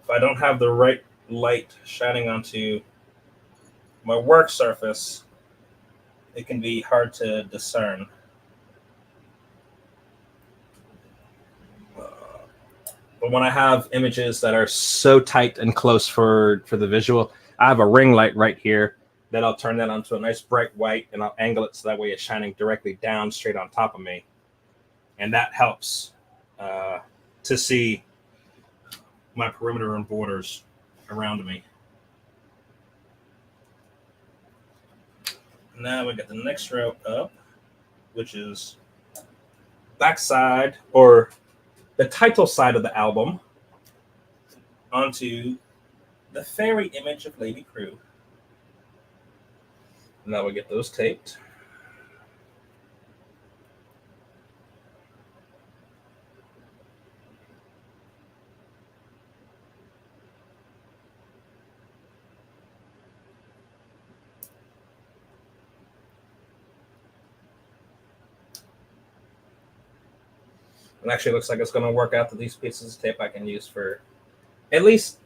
If I don't have the right light shining onto my work surface, it can be hard to discern. But when I have images that are so tight and close for the visual, I have a ring light right here that I'll turn that onto a nice bright white, and I'll angle it so that way it's shining directly down straight on top of me. And that helps to see my perimeter and borders around me. Now we got the next row up, which is backside or the title side of the album onto the fairy image of Lady Prudence. Now we get those taped. It actually looks like it's going to work out that these pieces of tape I can use for at least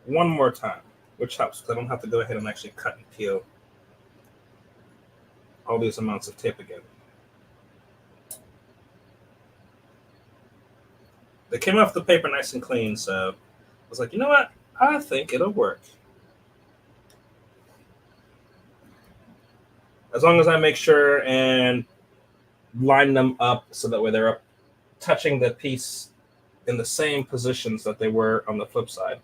one more time, which helps because I don't have to go ahead and actually cut and peel all these amounts of tape again. They came off the paper nice and clean, so I was like, you know what? I think it'll work. As long as I make sure and line them up so that way they're up, touching the piece in the same positions that they were on the flip side.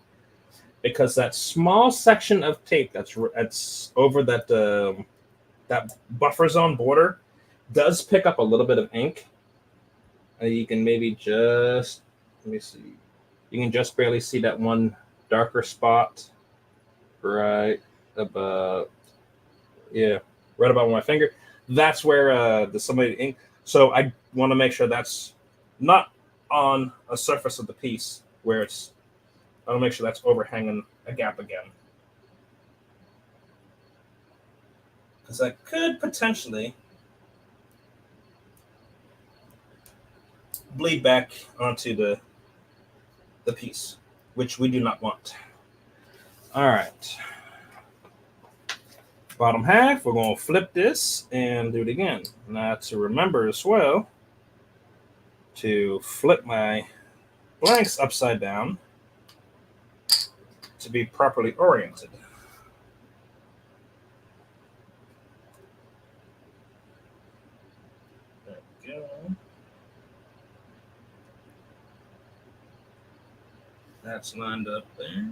Because that small section of tape that's over that that buffer zone border does pick up a little bit of ink. You can maybe just, let me see. You can just barely see that one darker spot right about, yeah, right about my finger. That's where the somebody ink. So I want to make sure that's not on a surface of the piece where it's, I want to make sure that's overhanging a gap again. Because I could potentially bleed back onto the piece, which we do not want. All right. Bottom half, we're going to flip this and do it again. Now to remember as well to flip my blanks upside down to be properly oriented. There we go. That's lined up there.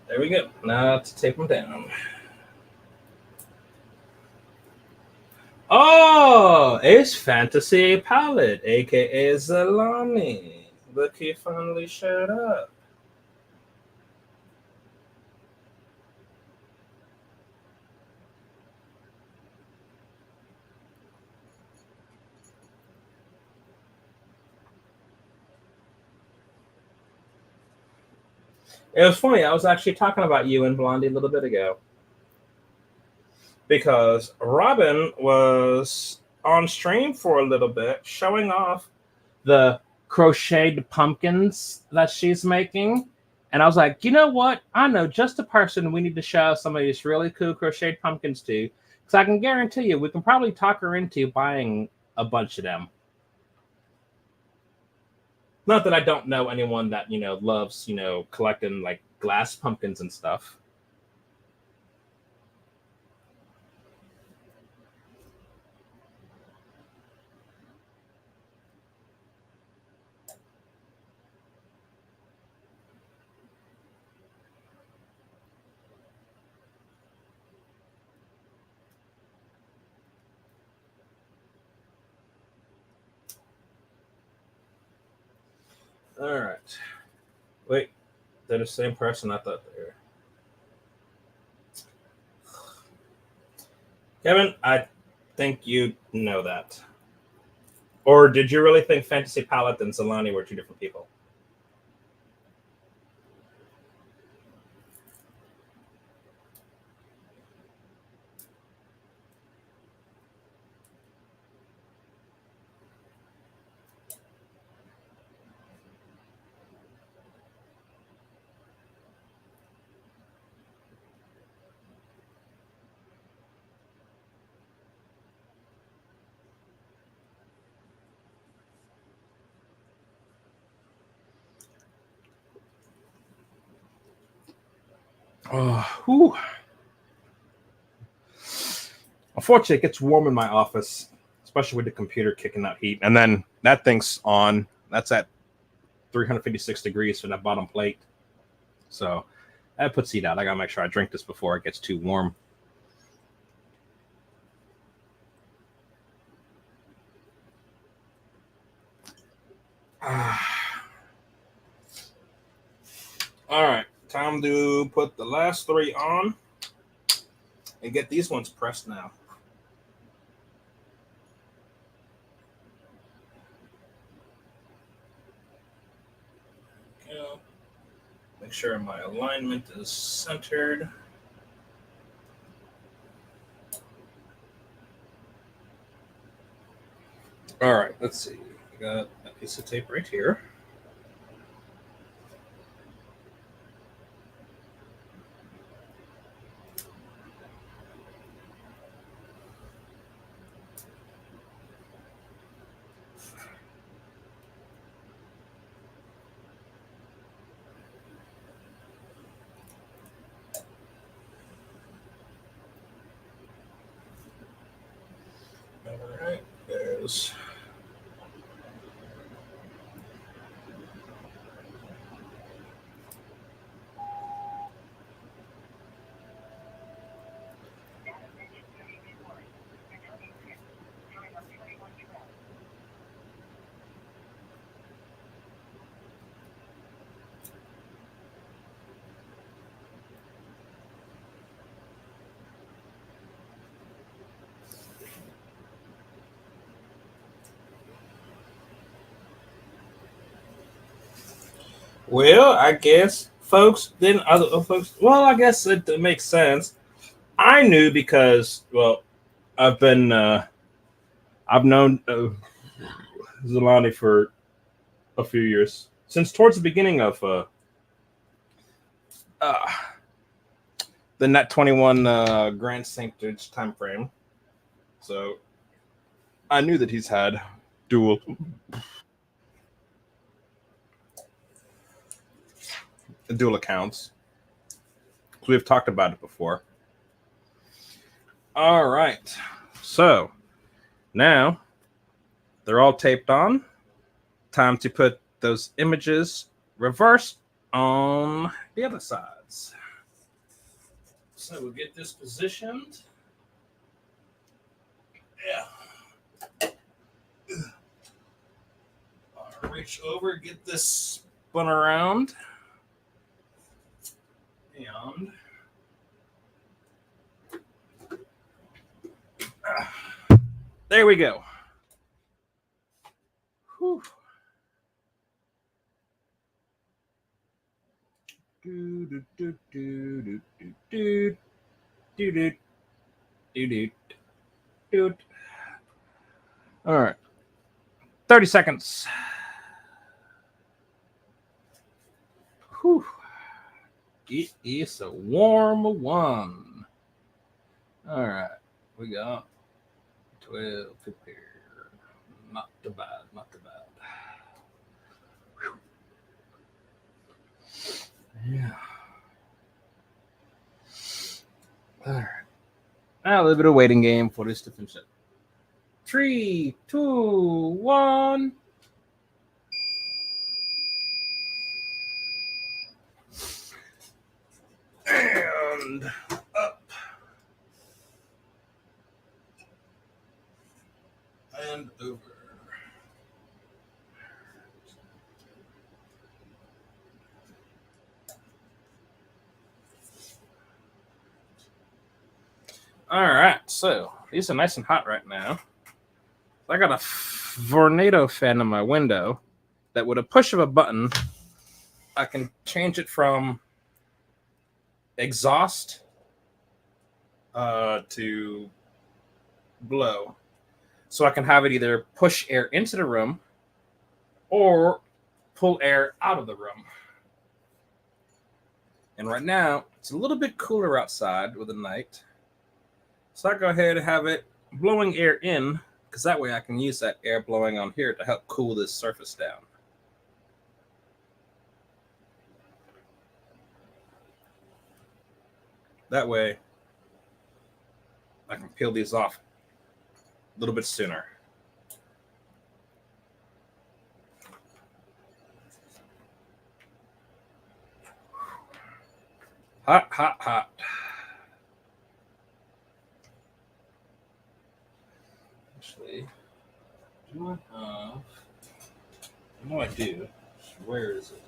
There we go. Now to tape them down. Oh, it's Fantasy Palette, aka Zalami. Look, he finally showed up. It was funny. I was actually talking about you and Blondie a little bit ago. Because Robin was on stream for a little bit showing off the crocheted pumpkins that she's making. And I was like, you know what? I know just a person we need to show some of these really cool crocheted pumpkins to. Because I can guarantee you, we can probably talk her into buying a bunch of them. Not that I don't know anyone that, loves, collecting like glass pumpkins and stuff. All right. Wait, they're the same person? I thought they were. Kevin, I think you know that. Or did you really think Fantasy Palette and Zalani were two different people? Whew. Unfortunately, it gets warm in my office, especially with the computer kicking out heat. And then that thing's on. That's at 356 degrees for that bottom plate. So that puts heat out. I got to make sure I drink this before it gets too warm. All right. Time to put the last 3 on and get these ones pressed now. Go. Make sure my alignment is centered. All right, let's see. I got a piece of tape right here. All right, there's. Well, I guess folks didn't other folks. Well, I guess it makes sense. I knew because I've been I've known Zolani for a few years since towards the beginning of the Net 21 Grand Sanctage time frame. So I knew that he's had dual accounts. We've talked about it before. All right. So now they're all taped on. Time to put those images reversed on the other sides. So we'll get this positioned. Yeah. I'll reach over, get this spun around. And there we go. Whew. Do do do do do do do do do do. All right. 30 seconds. Whew. It is a warm one. All right. We got 12 prepared. Not too bad. Not too bad. Whew. Yeah. All right. Now a little bit of waiting game for this to finish up. 3, 2, 1. And up. And over. All right, so these are nice and hot right now. I got a tornado fan in my window that with a push of a button, I can change it from exhaust to blow. So I can have it either push air into the room or pull air out of the room. And right now, it's a little bit cooler outside with the night. So I go ahead and have it blowing air in, because that way I can use that air blowing on here to help cool this surface down. That way, I can peel these off a little bit sooner. Hot, hot, hot. Actually, do I have... I know I do. Where is it?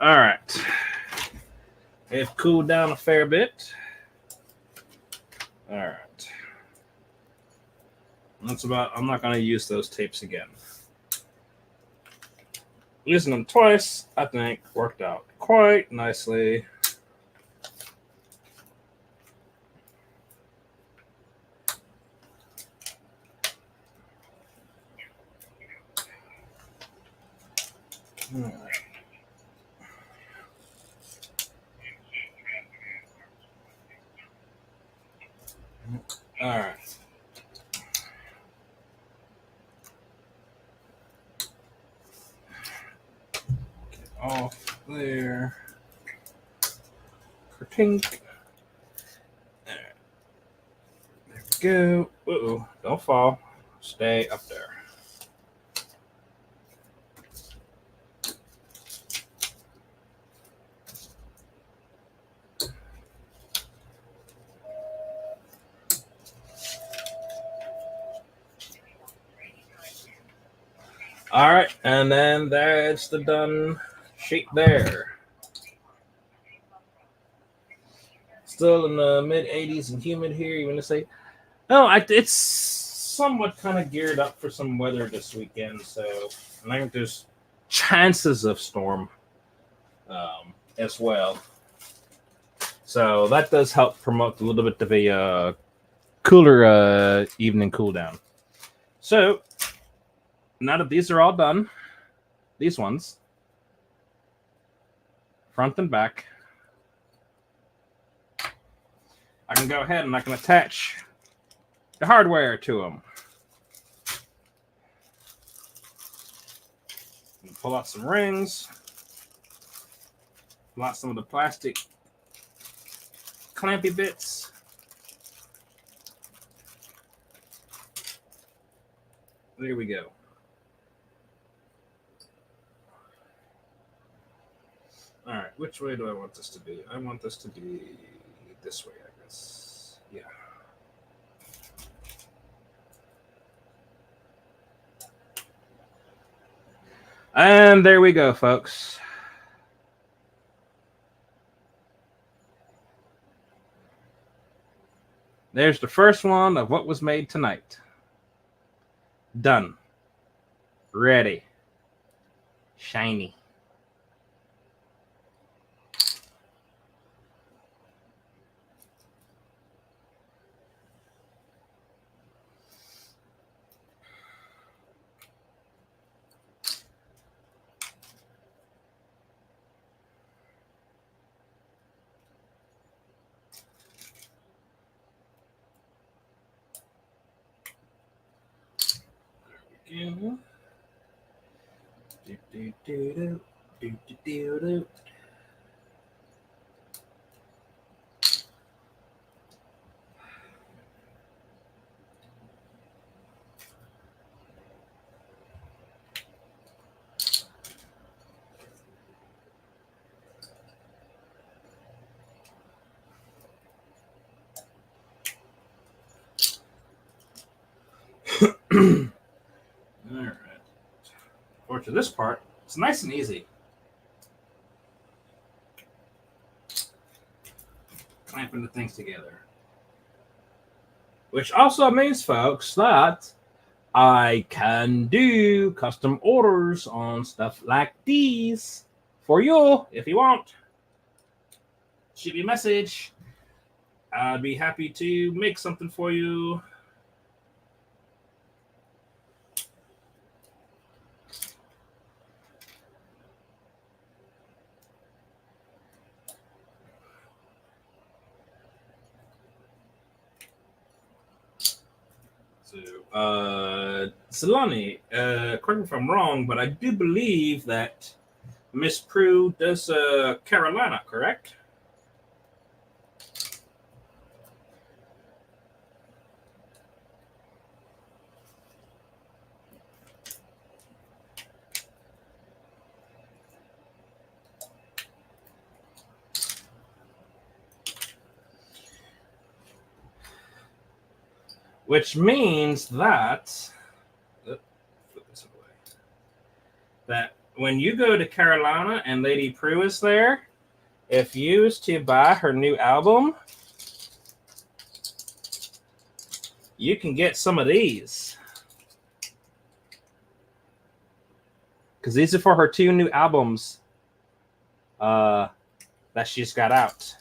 All right. It's cooled down a fair bit. All right. That's about... I'm not going to use those tapes again. Using them twice, I think, worked out quite nicely. All right. All right. Get off there. Kertink. All right. There we go. Uh-oh. Don't fall. Stay up there. All right, and then that's the done sheet there. Still in the mid 80s and humid here. You want to say, no? It's somewhat kind of geared up for some weather this weekend. So, and I think there's chances of storm as well. So that does help promote a little bit of a cooler evening cool down. So now that these are all done, these ones, front and back, I can go ahead and I can attach the hardware to them. Pull out some rings, pull out some of the plastic clampy bits. There we go. All right, which way do I want this to be? I want this to be this way, I guess. Yeah. And there we go, folks. There's the first one of what was made tonight. Done. Ready. Shiny. Do, do, do, do, do, do, do, do. All right. Or to this part, it's nice and easy. Clamping the things together. Which also means, folks, that I can do custom orders on stuff like these for you if you want. Shoot me a message. I'd be happy to make something for you. Solani, correct me if I'm wrong, but I do believe that Miss Prue does Carolina, correct? Which means that that when you go to Carolina and Lady Prue is there, if you was to buy her new album, you can get some of these. Because these are for her 2 new albums that she's got out.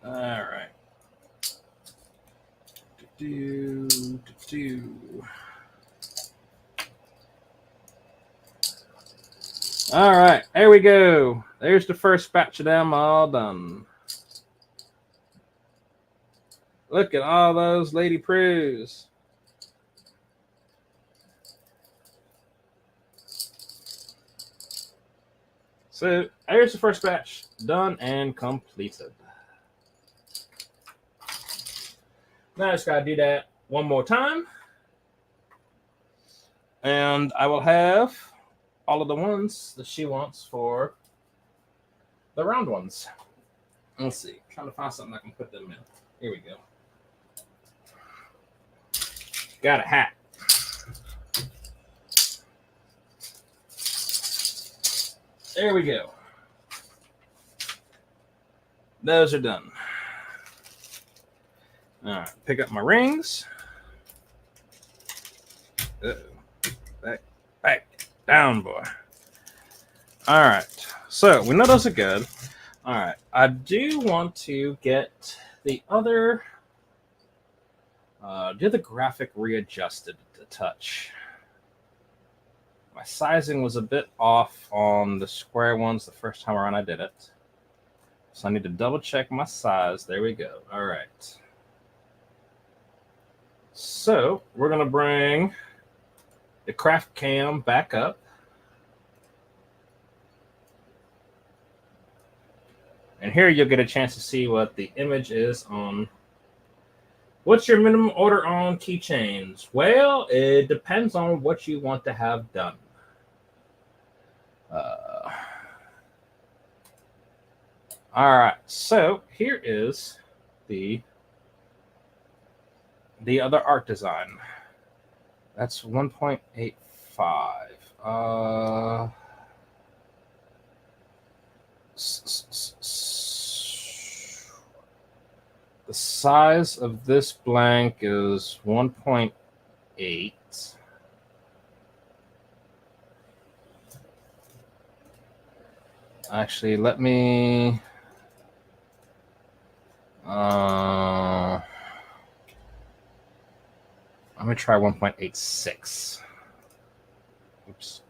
All right. All right, there we go. There's the first batch of them all done. Look at all those Lady Prues. So there's the first batch done and completed. Now I just gotta do that one more time. And I will have all of the ones that she wants for the round ones. Let's see. I'm trying to find something I can put them in. Here we go. Got a hat. There we go. Those are done. All right, pick up my rings. Back down, boy. All right, so we know those are good. All right, I do want to get the other, do the graphic readjusted a touch. My sizing was a bit off on the square ones the first time around I did it. So I need to double check my size. There we go. All right. So we're going to bring the craft cam back up. And here you'll get a chance to see what the image is on. What's your minimum order on keychains? Well, it depends on what you want to have done. All right, so here is the other art design. That's 1.85. The size of this blank is 1.8. Actually, let me try 1.86. Oops.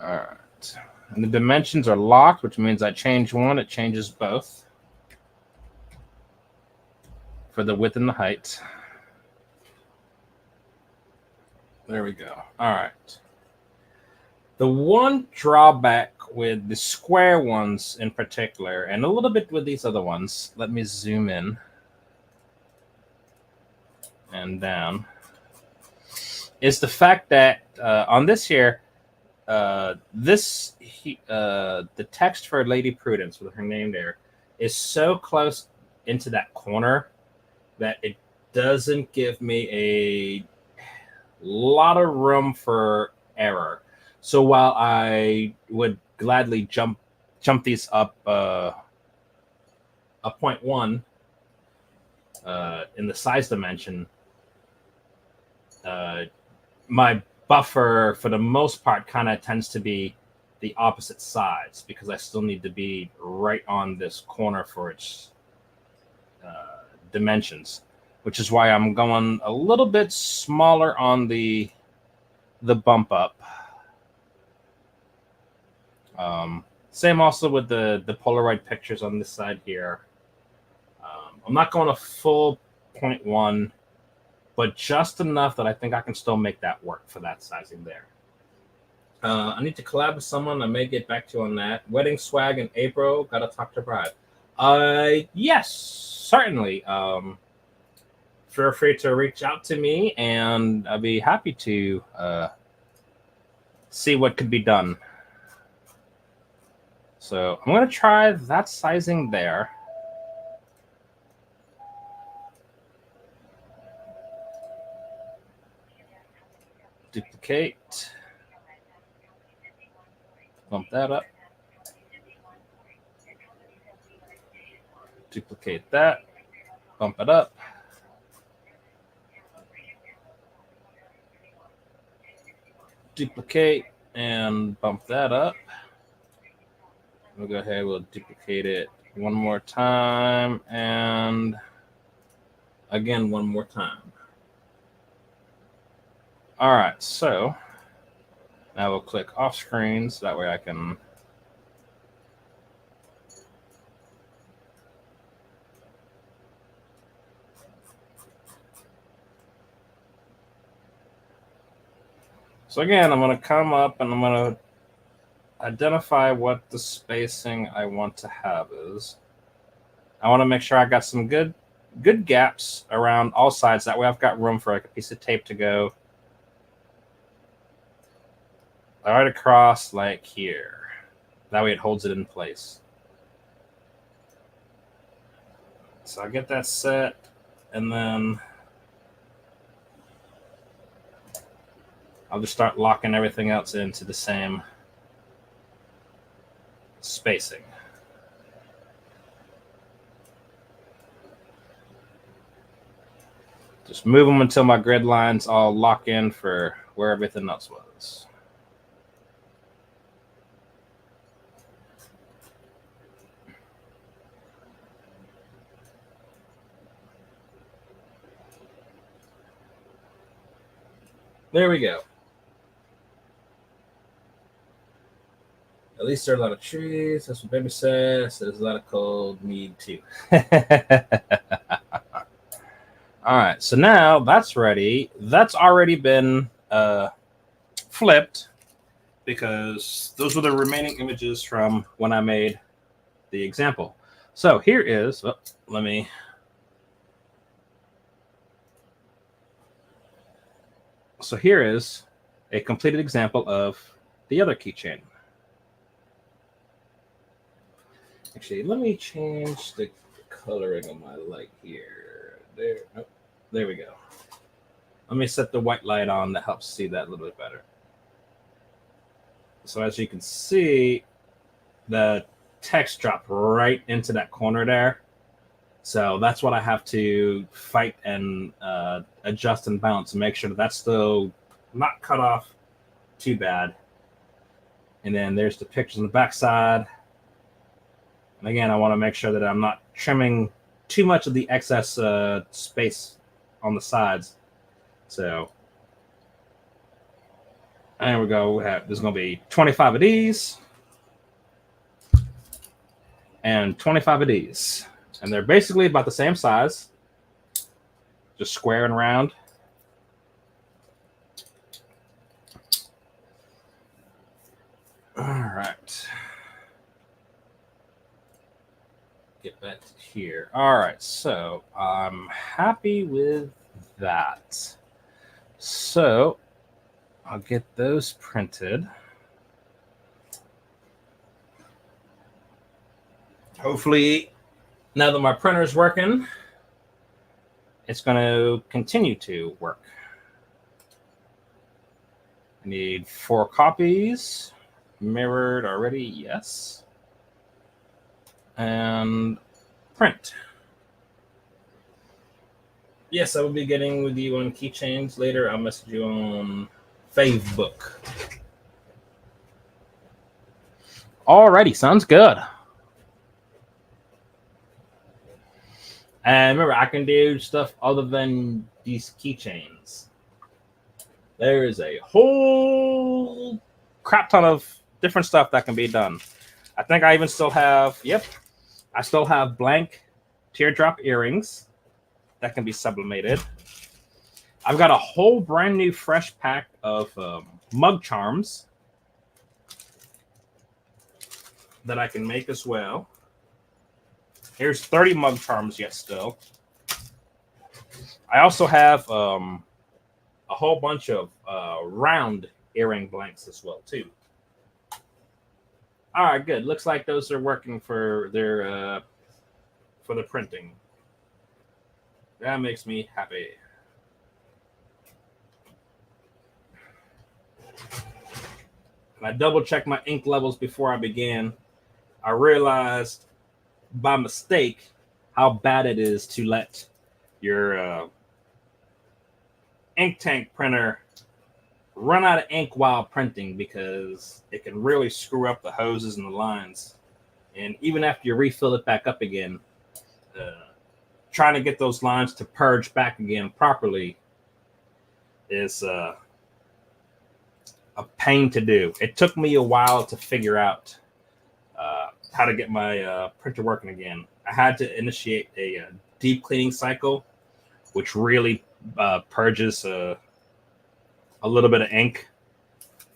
All right. And the dimensions are locked, which means I change one, it changes both for the width and the height. There we go. All right. The one drawback with the square ones in particular, and a little bit with these other ones, let me zoom in and down, is the fact that on this here, the text for Lady Prudence with her name there is so close into that corner that it doesn't give me a lot of room for error. So while I would gladly jump these up a 0.1 in the size dimension, my buffer for the most part kind of tends to be the opposite sides because I still need to be right on this corner for its dimensions, which is why I'm going a little bit smaller on the bump up. Same also with the Polaroid pictures on this side here. I'm not going a full 0.1, but just enough that I think I can still make that work for that sizing there. I need to collab with someone. I may get back to you on that. Wedding swag in April. Gotta talk to bride. Yes, certainly. Feel free to reach out to me, and I'll be happy to see what could be done. So I'm gonna try that sizing there. Duplicate. Bump that up. Duplicate that. Bump it up. Duplicate and bump that up. We'll go ahead, we'll duplicate it one more time and again one more time. All right, so now we'll click off screen so that way I can so again, I'm going to come up and I'm going to identify what the spacing I want to have is. I want to make sure I got some good gaps around all sides. That way I've got room for like a piece of tape to go right across like here. That way it holds it in place. So I get that set, and then I'll just start locking everything else into the same spacing. Just move them until my grid lines all lock in for where everything else was. There we go. At least there are a lot of trees. That's what baby says. There's a lot of cold mead too. All right, so now that's ready. That's already been flipped because those were the remaining images from when I made the example. So here is, let me. So here is a completed example of the other keychain. Actually, let me change the coloring of my light here. There, oh, there we go. Let me set the white light on that helps see that a little bit better. So as you can see, the text dropped right into that corner there. So that's what I have to fight and adjust and bounce and make sure that that's still not cut off too bad. And then there's the pictures on the back side. And again, I want to make sure that I'm not trimming too much of the excess space on the sides. So there we go. There's going to be 25 of these and 25 of these. And they're basically about the same size, just square and round. All right. Get back to here. All right, so I'm happy with that. So I'll get those printed. Hopefully, now that my printer is working, it's going to continue to work. I need 4 copies. Mirrored already, yes. And print. Yes, I will be getting with you on keychains later. I'll message you on fave book. Alrighty, sounds good. And remember, I can do stuff other than these keychains. There is a whole crap ton of different stuff that can be done. I think I even still have, I still have blank teardrop earrings that can be sublimated. I've got a whole brand new fresh pack of mug charms that I can make as well. Here's 30 mug charms yet still. I also have a whole bunch of round earring blanks as well too. All right, good. Looks like those are working for their for the printing. That makes me happy. And I double checked my ink levels before I began. I realized by mistake how bad it is to let your ink tank printer run out of ink while printing, because it can really screw up the hoses and the lines. And even after you refill it back up again, trying to get those lines to purge back again properly is a pain to do. It took me a while to figure out how to get my printer working again. I had to initiate a deep cleaning cycle, which really purges a little bit of ink.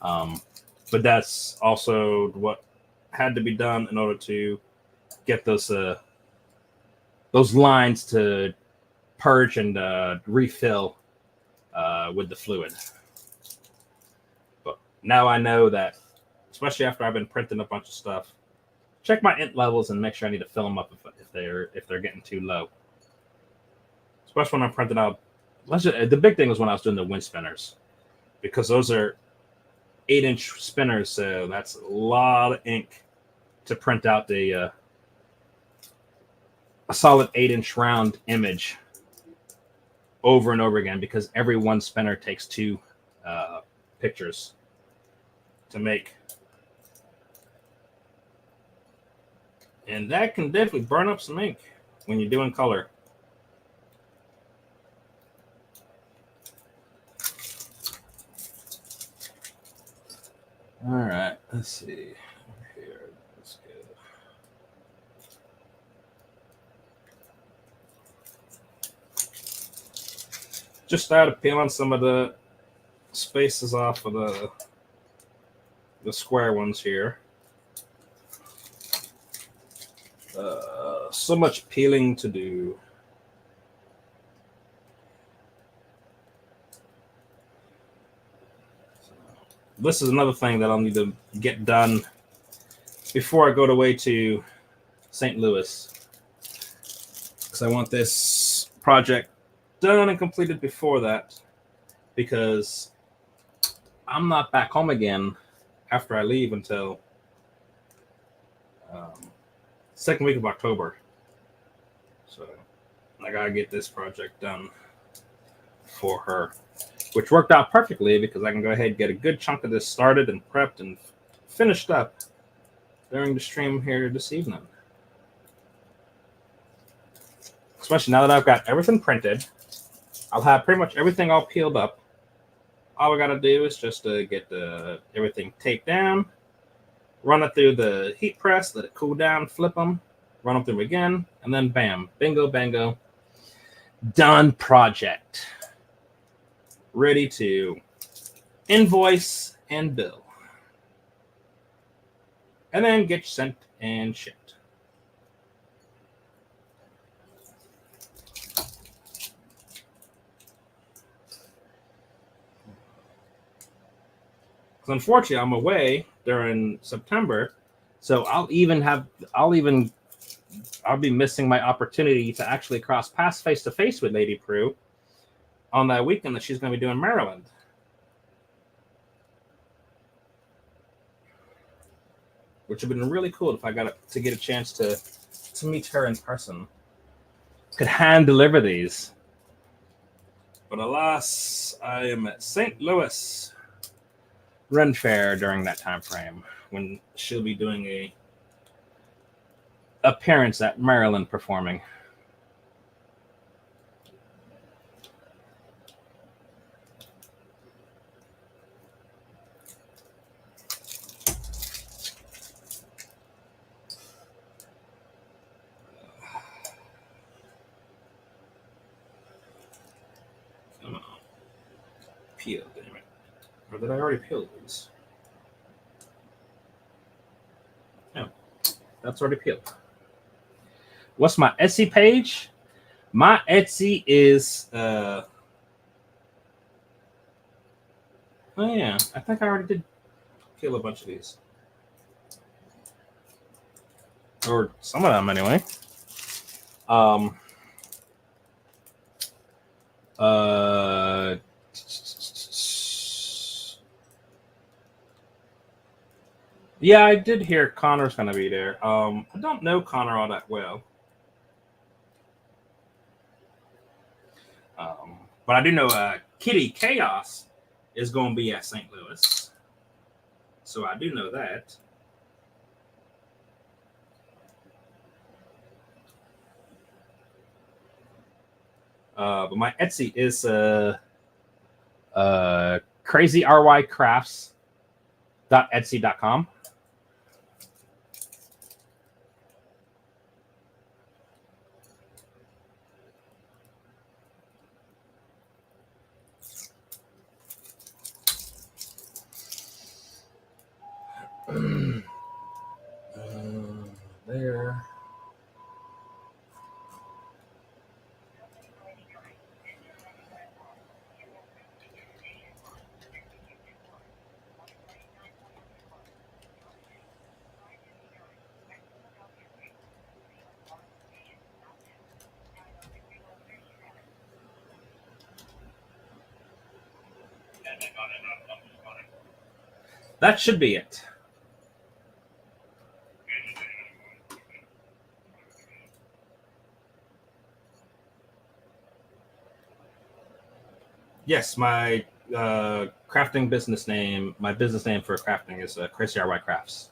But that's also what had to be done in order to get those lines to purge and refill with the fluid. But now I know that, especially after I've been printing a bunch of stuff, check my int levels and make sure I need to fill them up if they're getting too low. Especially when I'm printing out. The big thing was when I was doing the wind spinners, because those are 8-inch spinners, so that's a lot of ink to print out a solid 8-inch round image over and over again, because every one spinner takes 2 pictures to make. And that can definitely burn up some ink when you're doing color. All right, let's see. Here, let's go. Just started peeling some of the spaces off of the square ones here. So much peeling to do. This is another thing that I'll need to get done before I go away to St. Louis, because I want this project done and completed before that, because I'm not back home again after I leave until second week of October. So I gotta get this project done for her, which worked out perfectly because I can go ahead and get a good chunk of this started and prepped and finished up during the stream here this evening. Especially now that I've got everything printed, I'll have pretty much everything all peeled up. All I gotta do is just get everything taped down, run it through the heat press, let it cool down, flip them, run them through again, and then bam, bingo, bango, done project. Ready to invoice and bill. And then get sent and shipped. Because unfortunately, I'm away during September, so I'll be missing my opportunity to actually cross paths face to face with Lady Prue on that weekend that she's going to be doing Maryland. Which would have been really cool if I got to get a chance to meet her in person. Could hand deliver these. But alas, I am at St. Louis Ren Fair during that time frame when she'll be doing a appearance at Maryland performing. Come on. Peel, damn it. Or did I already peel these? No, that's already peeled. What's my Etsy page? My Etsy is oh yeah, I think I already did peel a bunch of these. Or some of them anyway. Yeah, I did hear Connor's gonna be there. I don't know Connor all that well. But I do know Kitty Chaos is gonna be at St. Louis. So I do know that. But my Etsy is crazyrycrafts.etsy.com. There. That should be it. Yes, my crafting business name, my business name for crafting is Crazy RY Crafts.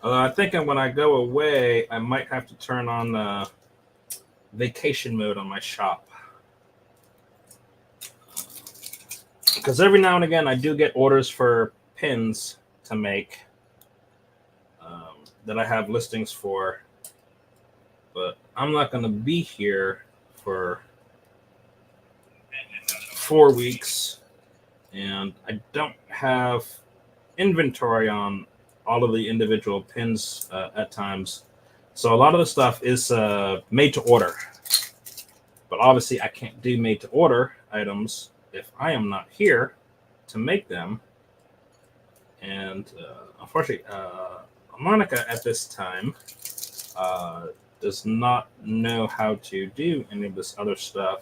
I think when I go away, I might have to turn on vacation mode on my shop. Because every now and again, I do get orders for pins to make that I have listings for. But I'm not going to be here for 4 weeks. And I don't have inventory on all of the individual pins at times. So a lot of the stuff is made to order. But obviously I can't do made to order items if I am not here to make them. And unfortunately, Monica at this time does not know how to do any of this other stuff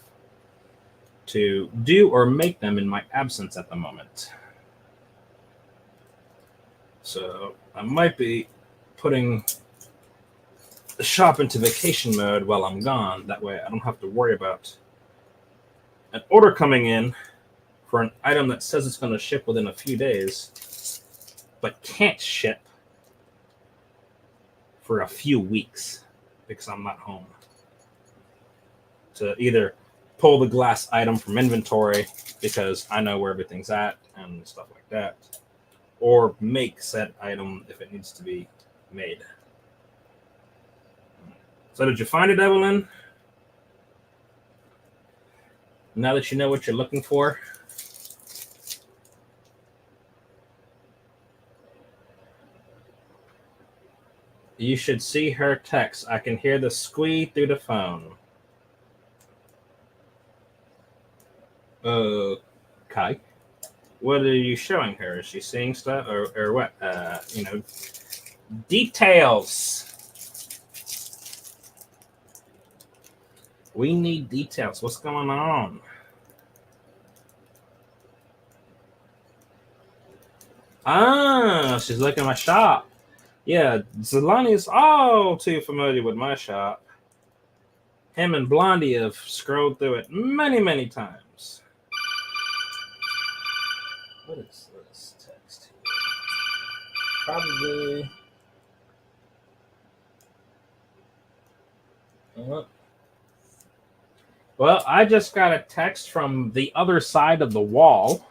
to do or make them in my absence at the moment. So I might be putting the shop into vacation mode while I'm gone. That way I don't have to worry about an order coming in for an item that says it's going to ship within a few days, but can't ship for a few weeks because I'm not home. To either pull the glass item from inventory because I know where everything's at and stuff like that, or make said item if it needs to be made. So did you find it, Evelyn? Now that you know what you're looking for? You should see her text. I can hear the squee through the phone. Okay. What are you showing her? Is she seeing stuff or what? Details. We need details. What's going on? Ah, she's looking at my shop. Yeah, Zelani is all too familiar with my shop. Him and Blondie have scrolled through it many, many times. What is this text here? Probably. Well, I just got a text from the other side of the wall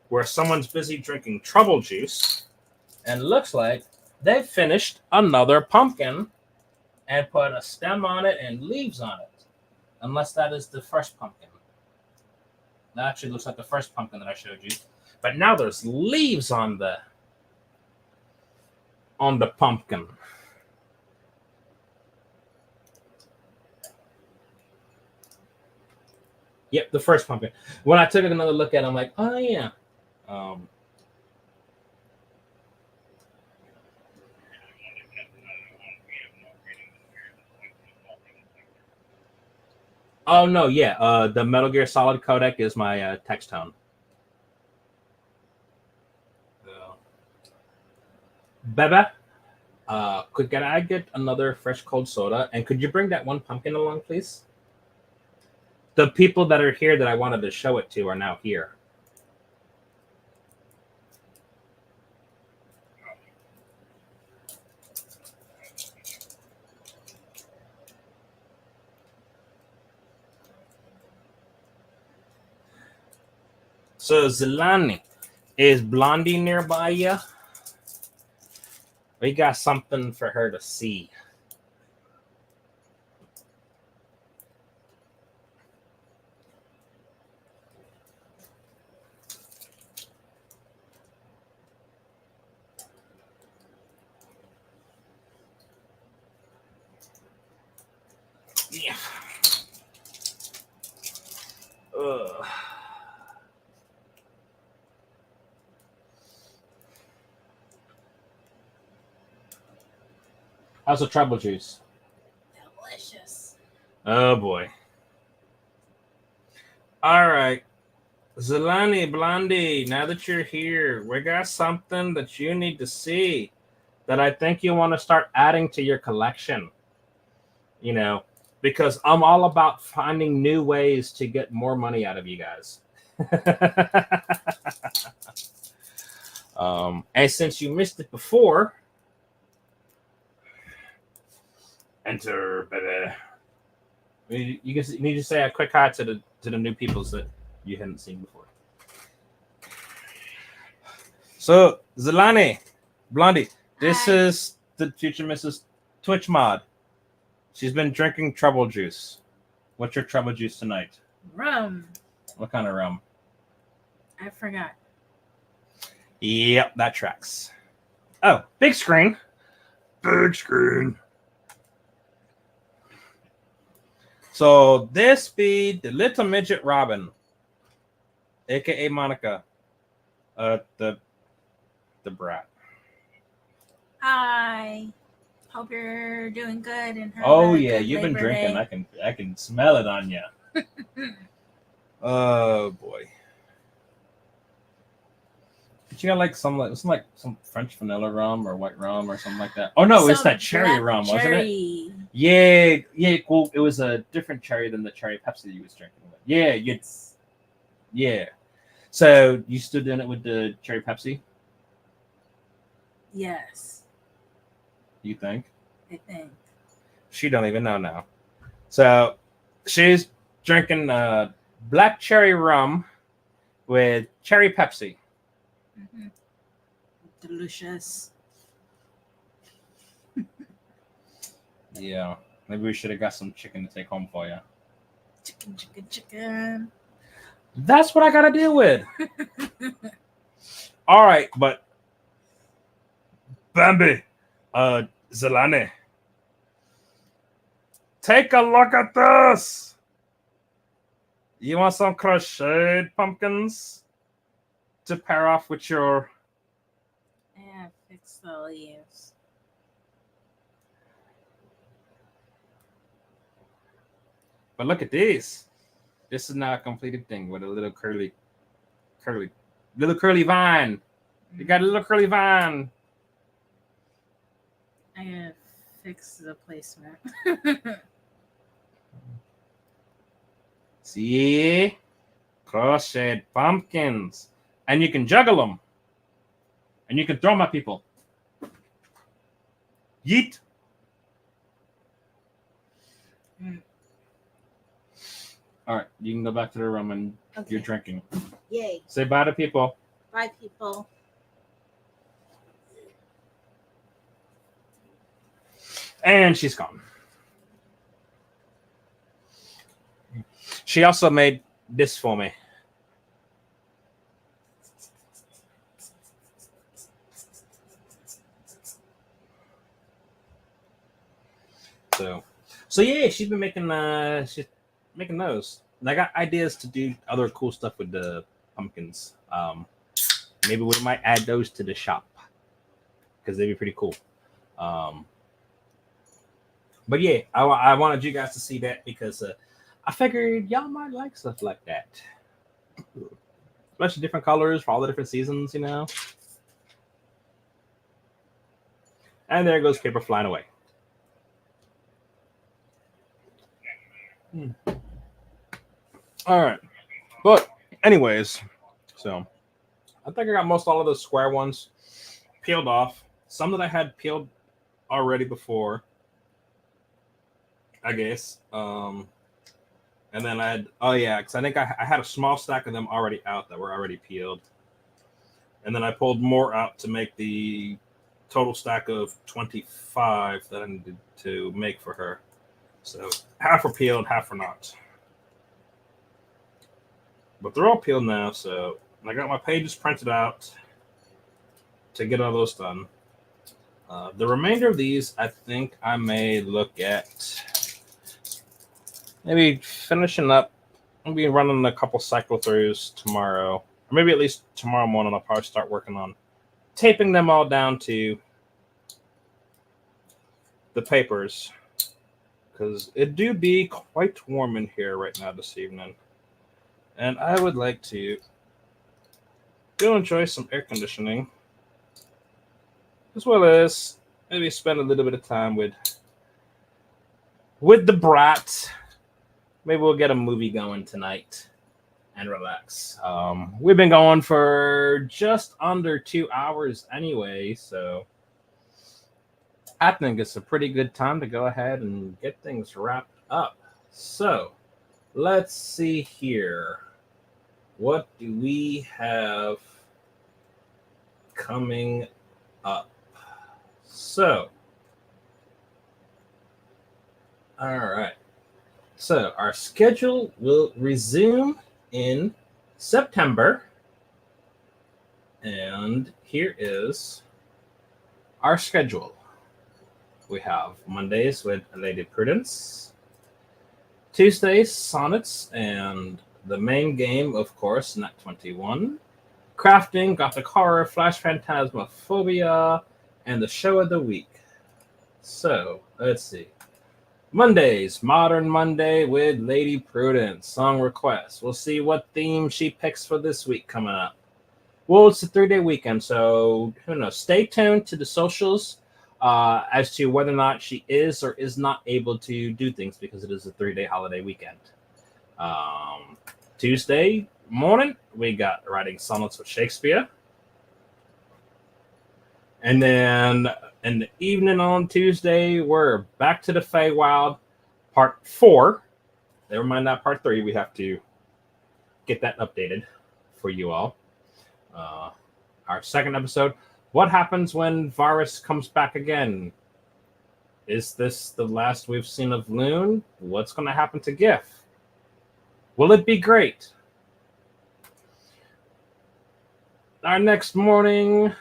where someone's busy drinking trouble juice, and looks like they've finished another pumpkin and put a stem on it and leaves on it. Unless that is the first pumpkin. That actually looks like the first pumpkin that I showed you. But now there's leaves on the pumpkin. Yep, the first pumpkin. When I took another look at it, I'm like, oh yeah. Oh no, yeah. The Metal Gear Solid codec is my text tone. Bebe, could I get another fresh cold soda? And could you bring that one pumpkin along, please? The people that are here that I wanted to show it to are now here. So, Zelani, is Blondie nearby you? We got something for her to see. Yeah. Ugh. How's the trouble juice? Delicious. Oh boy. All right. Zelani, Blondie, now that you're here, we got something that you need to see that I think you want to start adding to your collection. You know, because I'm all about finding new ways to get more money out of you guys. And since you missed it before, enter, baby. You need to say a quick hi to the new peoples that you hadn't seen before. So, Zelani, Blondie, this Hi. is the future Mrs. TwitchMod. She's been drinking trouble juice. What's your trouble juice tonight? Rum. What kind of rum? I forgot. Yep, that tracks. Oh, big screen. Big screen. So this be the little midget Robin, aka Monica, the brat. Hi. Hope you're doing good and having Oh a yeah, good you've been Labor drinking. Day. I can smell it on you. Oh boy. But you got like some French vanilla rum or white rum or something like that. Oh no, it's Some that cherry black rum, wasn't it? cherry. Yeah. Well, it was a different cherry than the cherry Pepsi that you was drinking with. Yeah. So you still doing it with the cherry Pepsi? Yes, You think? I think. She don't even know now. So she's drinking black cherry rum with cherry Pepsi. Mm-hmm. Delicious. Yeah. Maybe we should have got some chicken to take home for you. Chicken. That's what I got to deal with. All right, but Bambi, Zelani, take a look at this. You want some crocheted pumpkins? to pair off with your. Yeah, fix the leaves. But look at this. This is now a completed thing with a little curly vine. You got a little curly vine. I gotta fix the placement. See? Crocheted pumpkins. And you can juggle them. And you can throw them at people. Yeet. All right, you can go back to the room and you're drinking. Yay. Say bye to people. Bye, people. And she's gone. She also made this for me. So yeah, she's been making those. And I got ideas to do other cool stuff with the pumpkins. Maybe we might add those to the shop because they'd be pretty cool. But yeah, I wanted you guys to see that because I figured y'all might like stuff like that. Especially different colors for all the different seasons, you know. And there goes paper flying away. All right. But anyways, so I think I got most all of those square ones peeled off. Some that I had peeled already before, I guess. And then I had, because I think I had a small stack of them already out that were already peeled. And then I pulled more out to make the total stack of 25 that I needed to make for her. So half are peeled, half are not. But they're all peeled now, so I got my pages printed out to get all those done. The remainder of these, I think I may look at maybe finishing up, maybe running a couple cycle throughs tomorrow, or maybe at least tomorrow morning. I'll probably start working on taping them all down to the papers, because it do be quite warm in here right now this evening, and I would like to go enjoy some air conditioning, as well as maybe spend a little bit of time with the brat. Maybe we'll get a movie going tonight and relax. We've been going for just under 2 hours anyway, so I think it's a pretty good time to go ahead and get things wrapped up. So let's see here. What do we have coming up? So, all right. So our schedule will resume in September. And here is our schedule. We have Mondays with Lady Prudence, Tuesdays, Sonnets, and the main game, of course, Nat 21, Crafting, Gothic Horror, Flash Phantasmaphobia, and the Show of the Week. So, let's see. Mondays, Modern Monday with Lady Prudence, song requests. We'll see what theme she picks for this week coming up. Well, it's a 3-day weekend, so who knows? Stay tuned to the socials as to whether or not she is or is not able to do things because it is a 3-day holiday weekend. Tuesday morning, we got Writing Sonnets with Shakespeare. And then in the evening on Tuesday, we're back to the Feywild, part 4. Never mind that part 3. We have to get that updated for you all. Our second episode, what happens when Varus comes back again? Is this the last we've seen of Loon? What's going to happen to Gif? Will it be great? Our next morning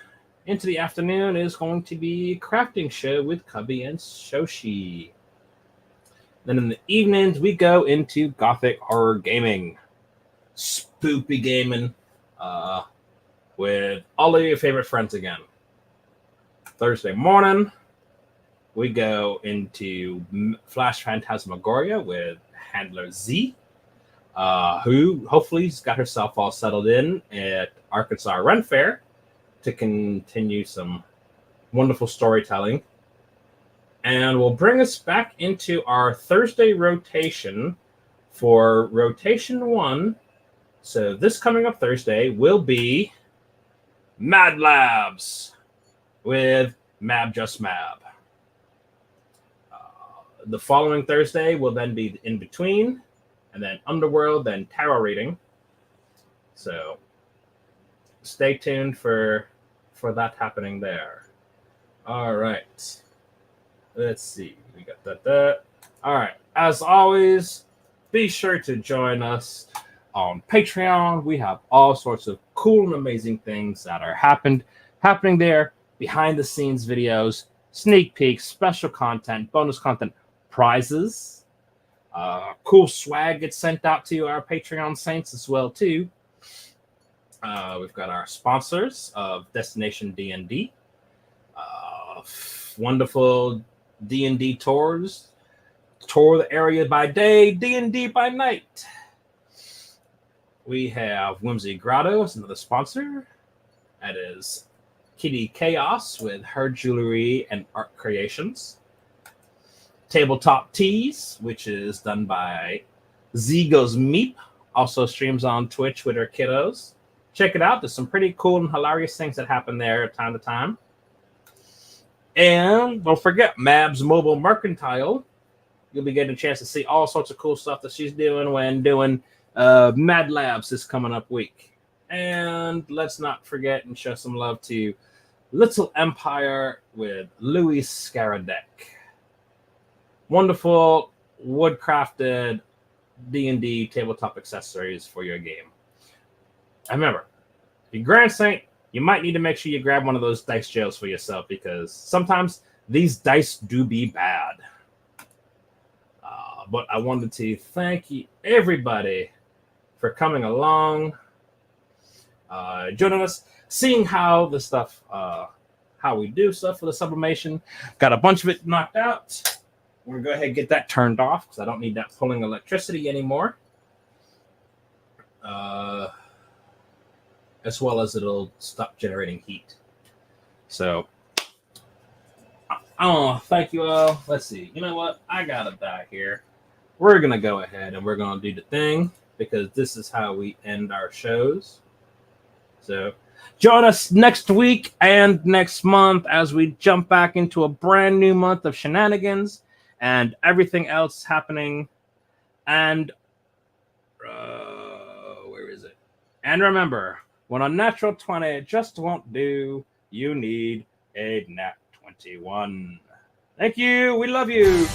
into the afternoon is going to be crafting show with Cubby and Shoshi. Then in the evenings, we go into Gothic horror gaming. Spoopy gaming. with all of your favorite friends again. Thursday morning, we go into Flash Phantasmagoria with Handler Z, who hopefully has got herself all settled in at Arkansas Ren Fair to continue some wonderful storytelling. And will bring us back into our Thursday rotation for Rotation 1. So this coming up Thursday will be Mad Labs with Mab Just Mab. The following Thursday will then be In Between, and then Underworld, then Tarot Reading. So stay tuned for that happening there. All right. Let's see. We got that. All right. As always, be sure to join us on Patreon. We have all sorts of cool and amazing things that are happening there, behind the scenes videos, sneak peeks, special content, bonus content, prizes, cool swag gets sent out to our Patreon saints as well too. We've got our sponsors of Destination D&D, wonderful D&D tours, tour the area by day, D&D by night. We have Whimsy Grotto as another sponsor. That is Kitty Chaos with her jewelry and art creations. Tabletop Teas, which is done by Zegos Meep, also streams on Twitch with her kiddos. Check it out. There's some pretty cool and hilarious things that happen there time to time. And don't forget Mab's Mobile Mercantile. You'll be getting a chance to see all sorts of cool stuff that she's doing when doing Mad Labs this coming up week. And let's not forget and show some love to Little Empire with Louis Scaradec. Wonderful wood-crafted D&D tabletop accessories for your game. And remember, if you're Grand Saint, you might need to make sure you grab one of those dice jails for yourself, because sometimes these dice do be bad. But I wanted to thank you, everybody, for coming along, joining us, seeing how the stuff, how we do stuff for the sublimation. Got a bunch of it knocked out. We're going to go ahead and get that turned off because I don't need that pulling electricity anymore. As well as it'll stop generating heat. So, thank you all. Let's see. You know what? I got it back here. We're going to go ahead and we're going to do the thing, because this is how we end our shows. So join us next week and next month as we jump back into a brand new month of shenanigans and everything else happening. And where is it? And remember, when a natural 20 just won't do, you need a nat 21. Thank you. We love you.